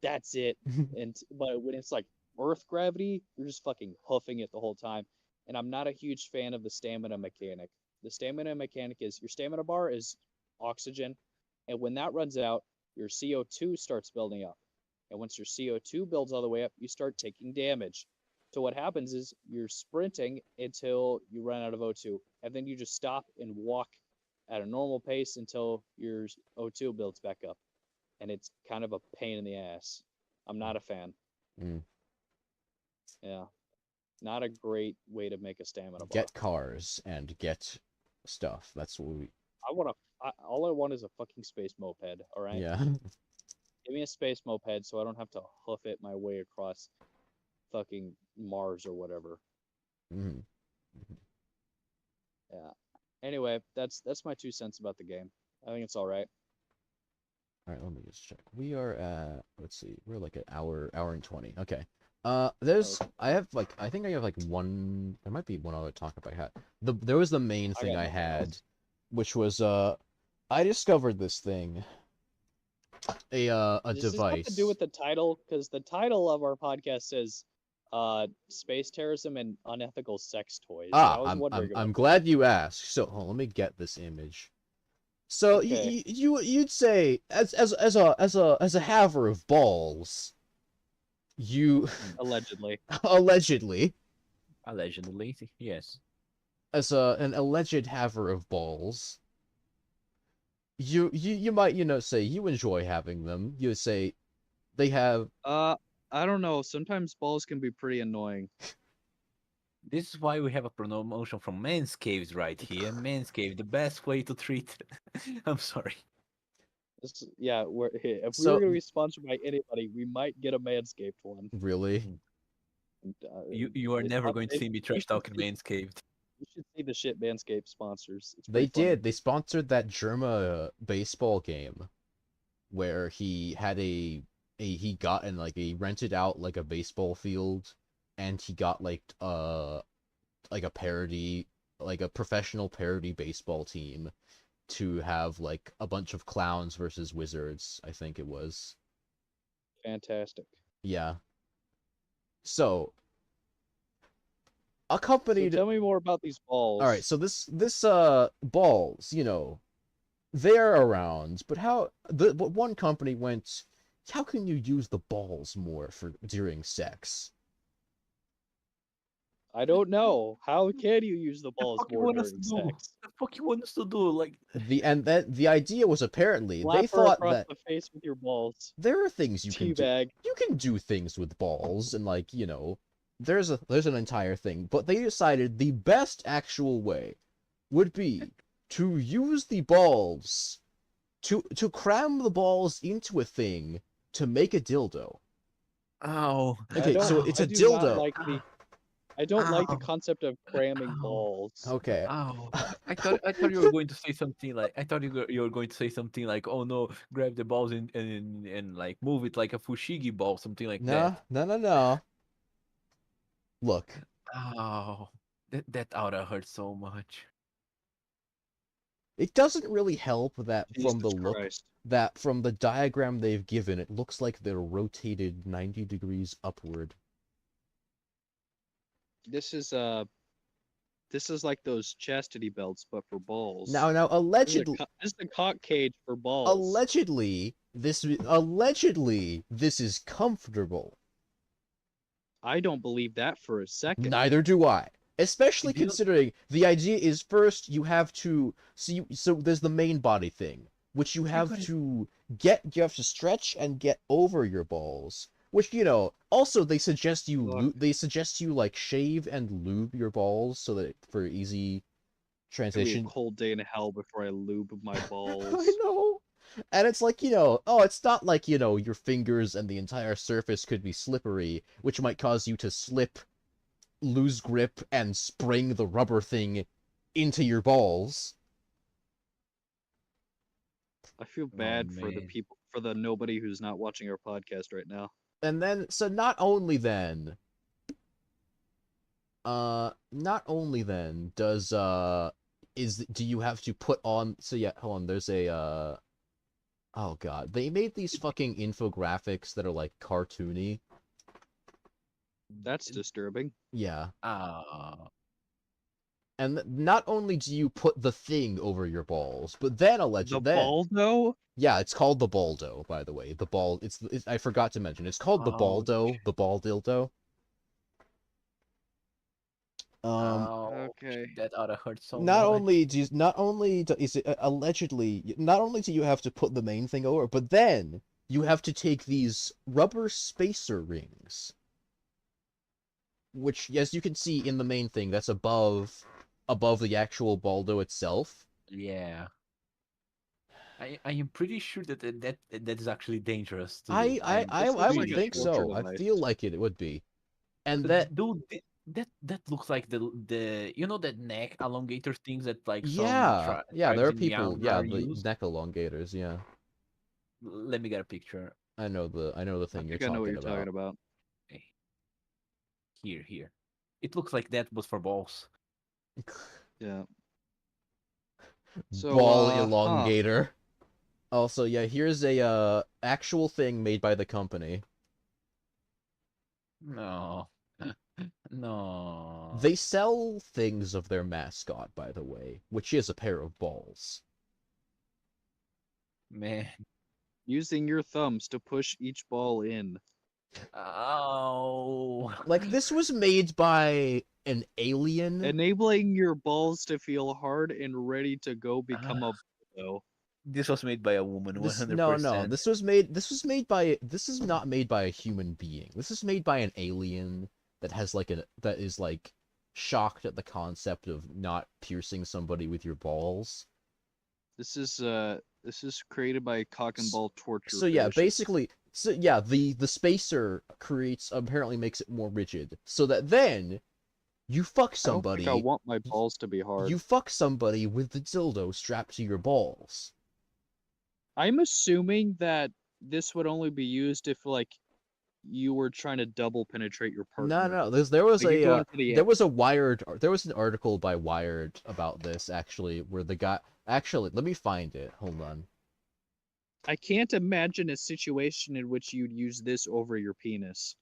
That's it. And but when it's like Earth gravity, you're just fucking hoofing it the whole time. And I'm not a huge fan of the stamina mechanic. The stamina mechanic is your stamina bar is oxygen, and when that runs out, your CO2 starts building up. And once your CO2 builds all the way up, you start taking damage. So what happens is you're sprinting until you run out of O2, and then you just stop and walk at a normal pace until your O2 builds back up, and it's kind of a pain in the ass. I'm not a fan. Mm. Yeah, not a great way to make a stamina bar. Get cars and get stuff. That's what we. All I want is a fucking space moped. All right. Yeah. Give me a space moped so I don't have to hoof it my way across fucking Mars or whatever. Mm. Yeah. Anyway, that's my 2 cents about the game. I think it's all right. All right, let me just check. We are at, let's see, we're like an hour and 20. Okay. I think I have like one. There might be one other topic I had. There was the main thing got I nothing had, else. which was I discovered this thing. A Does this have device. to do with the title? Because the title of our podcast says space terrorism and unethical sex toys. And I was wondering I'm about glad you asked. So, hold on, let me get this image. So Okay. you'd say as a haver of balls, you allegedly. allegedly Allegedly, yes. as an alleged haver of balls, you might say you enjoy having them. You say they have I don't know. Sometimes balls can be pretty annoying. This is why we have a promotion from Manscaped right here. Manscaped, the best way to treat. I'm sorry. If we were So- going to be sponsored by anybody, we might get a Manscaped one. really. And, You are they never spon- going to they- see me you trash should talking see- Manscaped. You should see the shit Manscaped sponsors. It's They pretty funny. did. They sponsored that Germa baseball game where he had he got in like he rented out like a baseball field and he got like a parody, like a professional parody baseball team to have like a bunch of clowns versus wizards, I think it was. Fantastic. Yeah. So a So company tell me more about these balls. All right, so this balls, they're around, but but one company went, how can you use the balls more for during sex? I don't know. How can you use the balls fuck you more want us during to do? sex? The fuck you want us to do? Like, The idea was apparently Slap they her thought across that the face with your balls. there are things you can do. Teabag. You can do things with balls and there's an entire thing, but they decided the best actual way would be to use the balls to cram the balls into a thing to make a dildo. ow. Okay, so it's I a do not dildo. like I don't like the Ow. concept of cramming Ow. balls. Okay. Ow. I thought you were going to say something like you were going to say something like, oh no, grab the balls and like move it like a fushigi ball, something like No. Look, that. Ow. That oughta hurt so much. it doesn't really help that from the Jesus look Christ. that from the diagram they've given, it looks like they're rotated 90 degrees upward. This is like those chastity belts, but for balls. Now This allegedly is the cock cage for balls. allegedly this is comfortable. I don't believe that for a second. Neither do I. Especially Do you- considering the idea is first you have to so there's the main body thing, which you have to stretch and get over your balls. Which also they suggest you Look. like shave and lube your balls so that for easy It's gonna be transition. a cold day in hell before I lube my balls. I know. And it's like, it's not like, your fingers and the entire surface could be slippery, which might cause you to slip, lose grip, and spring the rubber thing into your balls. I feel bad for the man. people, for the nobody who's not watching our podcast right now. And then, so not only then does, do you have to put on, so yeah, hold on, there's a, oh god, they made these fucking infographics that are like cartoony. That's disturbing. Yeah. Ah. And not only do you put the thing over your balls, but then The baldo? yeah, it's called the baldo, by the way. The ball, it's I forgot to mention, it's called the Oh, baldo, the ball dildo. Oh, Okay. that oughta hurt so Not much. only is it allegedly, not only do you have to put the main thing over, but then you have to take these rubber spacer rings, which, as you can see in the main thing, that's above the actual Baldo itself. Yeah. I am pretty sure that is actually dangerous to I do. I I am I, This I looks would like a pretty think sure. torture so. I device. feel like it would be, and that Dude, that looks like the you know that neck elongator things that like some yeah, there tribes are in people, yeah, Myanmar the use. neck elongators, yeah. Let me get a picture. I know the I thing you're think I know what talking you're talking about. about. Eh, Here. It looks like that was for balls. Yeah. So, Ball huh. elongator. Also, yeah, here's a actual thing made by the company. No. No. They sell things of their mascot, by the way, which is a pair of balls. Man. Using your thumbs to push each ball in. Oh. Like, this was made by an alien. Enabling your balls to feel hard and ready to go become a Baldo. This was made by a woman, No, 100%. this is not made by a human being. This is made by an alien that is like shocked at the concept of not piercing somebody with your balls. This is created by cock and ball torture So yeah, fetishists. basically, the spacer apparently makes it more rigid, so that then you fuck I don't think I somebody, want my balls to be hard. you fuck somebody with the dildo strapped to your balls. I'm assuming that this would only be used if like you were trying to double penetrate your partner. No. There was Like, you go a into the there was a there was an article by Wired about this actually, where the guy actually, let me find it. Hold on. I can't imagine a situation in which you'd use this over your penis.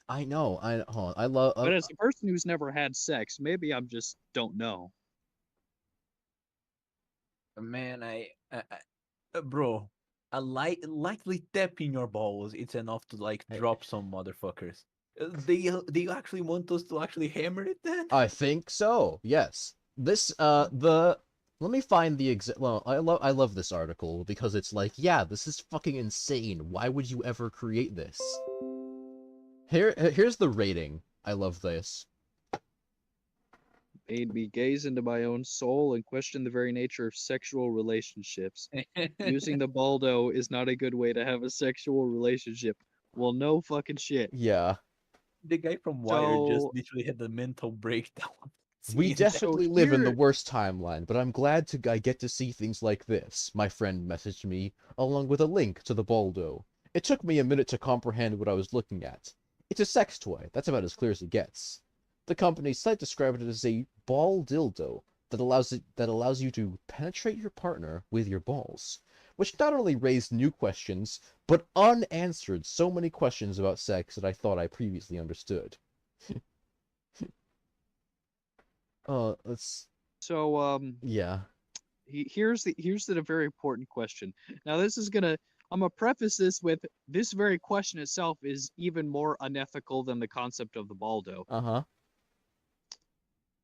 I know. Hold on. I love. But as a person who's never had sex, maybe I'm just don't know. Man, bro, a lightly tapping your balls, it's enough to like Hey. drop some motherfuckers. They actually want us to actually hammer it then? I think so. Yes. This let me find the exact. Well, I love this article because it's like, yeah, this is fucking insane. Why would you ever create this? Here's the rating. I love this. Made me gaze into my own soul and question the very nature of sexual relationships. Using the baldo is not a good way to have a sexual relationship. Well, no fucking shit. Yeah. The guy from Wired just So, literally had a mental breakdown. We seeing that. definitely live in the worst timeline, but I'm glad I get to see things like this, my friend messaged me, along with a link to the Baldo. It took me a minute to comprehend what I was looking at. It's a sex toy, that's about as clear as it gets. The company's site described it as a ball dildo that allows you to penetrate your partner with your balls, which not only raised new questions, but unanswered so many questions about sex that I thought I previously understood. Let's. so Yeah. here's the very important question. Now, I'm gonna preface this with this very question itself is even more unethical than the concept of the baldo. Uh-huh.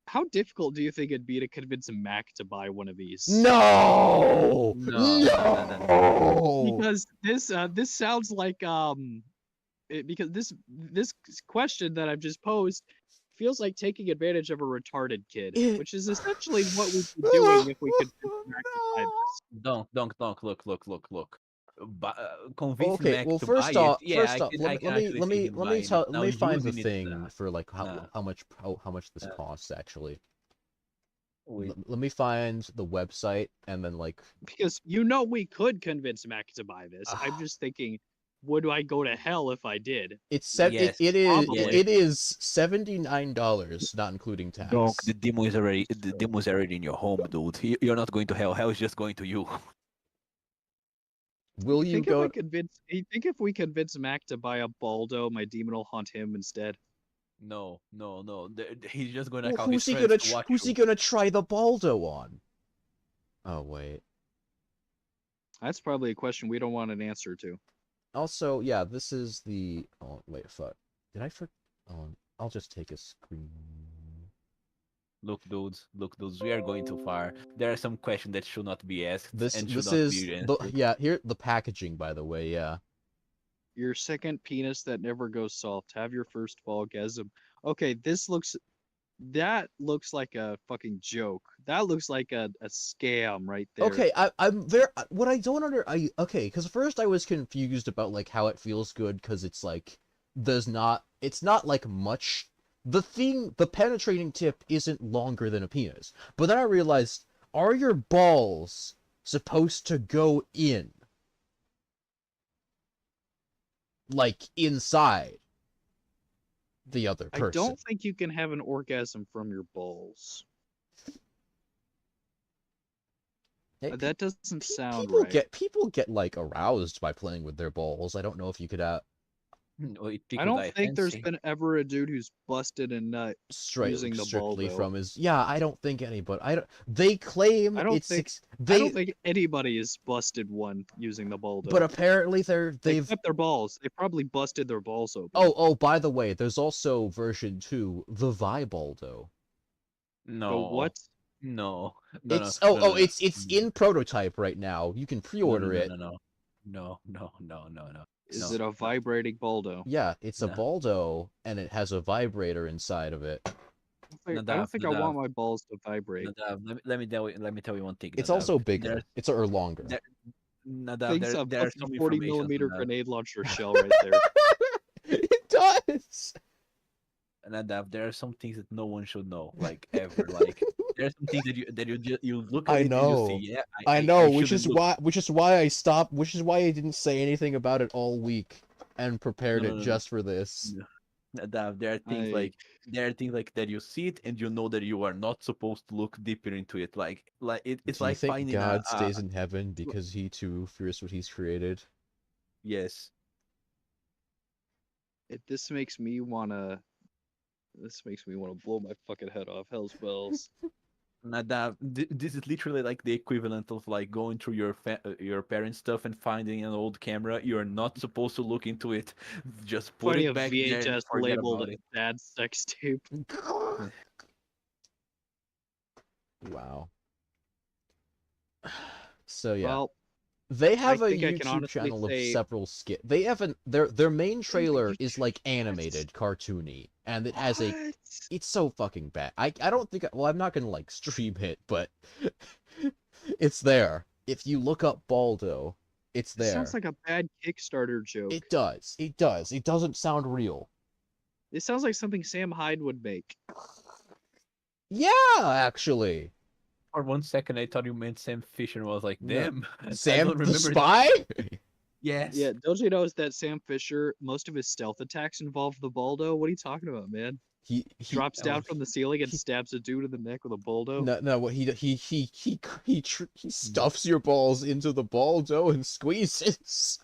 How difficult do you think it'd be to convince Mac to buy one of these? No! No. Because this sounds like because this question that I've just posed feels like taking advantage of a retarded kid, which is essentially what we'd be doing if we could Mac to buy this. Donk, look. Convincing Okay, Mac well, to buy it, yeah, first off, I can actually see him buying it. let Now me find the using it, thing for like nah. how much this Uh, costs actually. wait. Let me find the website and then like Because we could convince Mac to buy this. I'm just thinking, would I go to hell if I did? Yes, Probably. it is $79, not including Donk, tax. the demon's already in your home, dude. You're not going to hell. Hell is just going to you. Will you go? You think if we convince Mac to buy a Baldo, my demon will haunt him instead? No. He's just gonna Well, call his friends to watch who's he you. gonna try the Baldo on? Oh wait. That's probably a question we don't want an answer to. Also, yeah, this is the. Oh wait, fuck. Did I for? Oh, I'll just take a screen. look, dudes, we are going too far. There are some questions that should not be asked and should This not is be the answered. yeah, here the packaging, by the way, yeah. Your second penis that never goes soft. Have your first orgasm. Okay, that looks like a fucking joke. That looks like a scam right there. Okay, I'm there. What I don't okay, because first I was confused about like how it feels good, because it's like it's not like much. The penetrating tip isn't longer than a penis. But then I realized, are your balls supposed to go in, like inside the other I person? don't think you can have an orgasm from your balls. Hey, That doesn't sound people right. get like aroused by playing with their balls. I don't know if you could Wait, I because don't I think there's fancy. been ever a dude who's busted a nut using the strictly baldo. from his. Yeah, I don't think anybody. I don't. They claim I don't it's think they. I don't think anybody has busted one using the baldo. But apparently they've. Except their balls. They probably busted their balls open. Oh, by the way, there's also version 2, the Vibaldo. The No, what? no, no, no, It's no, no, no, it's in prototype right now. You can no, no, pre-order no, it. no, no, no, no, no, no, no, Is no, it a no, vibrating baldo? Yeah, it's a no. Baldo and it has a vibrator inside of it. I don't Nadav, think I Nadav, want my balls to vibrate. Nadav. Let me tell you one thing, It's Nadav. also bigger. There's It's or longer. there, Nadav. Thing's a There are fucking some 40 information millimeter on that. grenade launcher shell right there. It does. Nadav, there are some things that no one should know, like ever. Like there are some things you look at I it and you see, know. yeah, I I know, shouldn't look. which is why I stopped, which is why I didn't say anything about it all week and No, prepared no, it no, no. just for this. No. Nadav, I there are things like that you see it and you know that you are not supposed to look deeper into it. It's Do you like think finding God a stays in heaven because he too fears what he's created? yes. this makes me wanna blow my fucking head off. Hell's bells. Nadav, this is literally like the equivalent of like going through your parents' stuff and finding an old camera. You're not supposed to look into it. Just put Finding it a back there and VHS forget labeled about it. dad sex tape. Wow. So yeah. Well, They I have a think I can YouTube honestly channel of say several skit. They have their main trailer is YouTube- like animated, cartoony, and it has a. What? It's so fucking bad. I don't think. Well, I'm not gonna like stream it, but it's there. If you look up Baldo, it's It sounds there. like a bad Kickstarter joke. It does. It does. It doesn't sound real. It sounds like something Sam Hyde would make. Yeah, actually. For 1 second, I thought you meant Sam Fisher. Was like, No. damn, I Sam don't the remember that. spy? Yes. Yeah, don't you know that Sam Fisher, most of his stealth attacks involve the Baldo? What are you talking about, man? He Drops That down was- from the ceiling and he- stabs a dude in the neck with a Baldo. no, what he stuffs your balls into the Baldo and squeezes.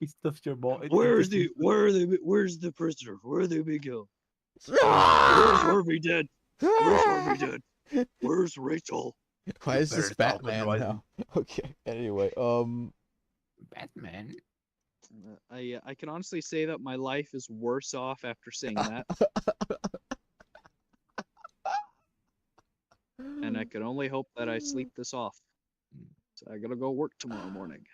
he stuffed your ball. Where's the prisoner? Where are they being killed? Where's Ah! Harvey dead? Where's Harvey dead? Where's Rachel? Why You is this better stop, Batman otherwise- now? Okay. Anyway, Batman. I can honestly say that my life is worse off after saying that, and I can only hope that I sleep this off. So I gotta go work tomorrow morning.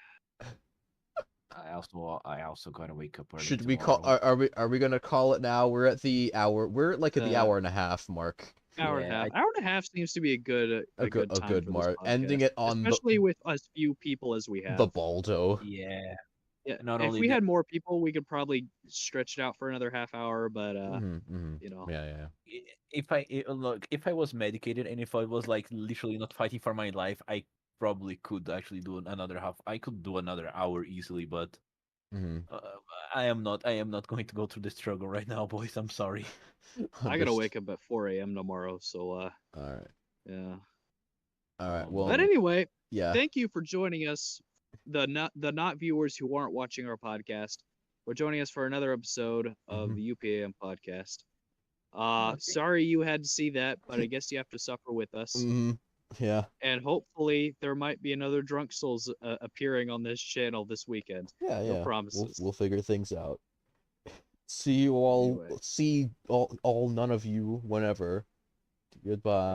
I also gotta wake up early. Should we call? tomorrow. Are we gonna call it now? We're at the hour. We're like at the hour and a half mark. Hour and a Yeah, half. Hour and a half seems to be a good A good time good for this mark. podcast, Ending it on especially with as few people as we have. the Baldo. Yeah. Yeah, Not if only we that- had more people, we could probably stretch it out for another half hour. But you know, Yeah. Look, if I was medicated and if I was like literally not fighting for my life, I probably could actually do another half. I could do another hour easily, but Mm-hmm. I am not. I am not going to go through the struggle right now, boys. I'm sorry. I gotta wake up at 4 a.m. tomorrow. So All right. yeah. All right. Oh, Well, But anyway, yeah. thank you for joining us, the not viewers who aren't watching our podcast. For joining us for another episode of Mhm. the UPAM podcast. Okay. Sorry you had to see that, but I guess you have to suffer with us. Mm-hmm. Yeah. And hopefully there might be another Drunk Souls appearing on this channel this weekend. Yeah. No Yeah. promises. We'll figure things out. See you all. Anyway. See all none of you whenever. Goodbye.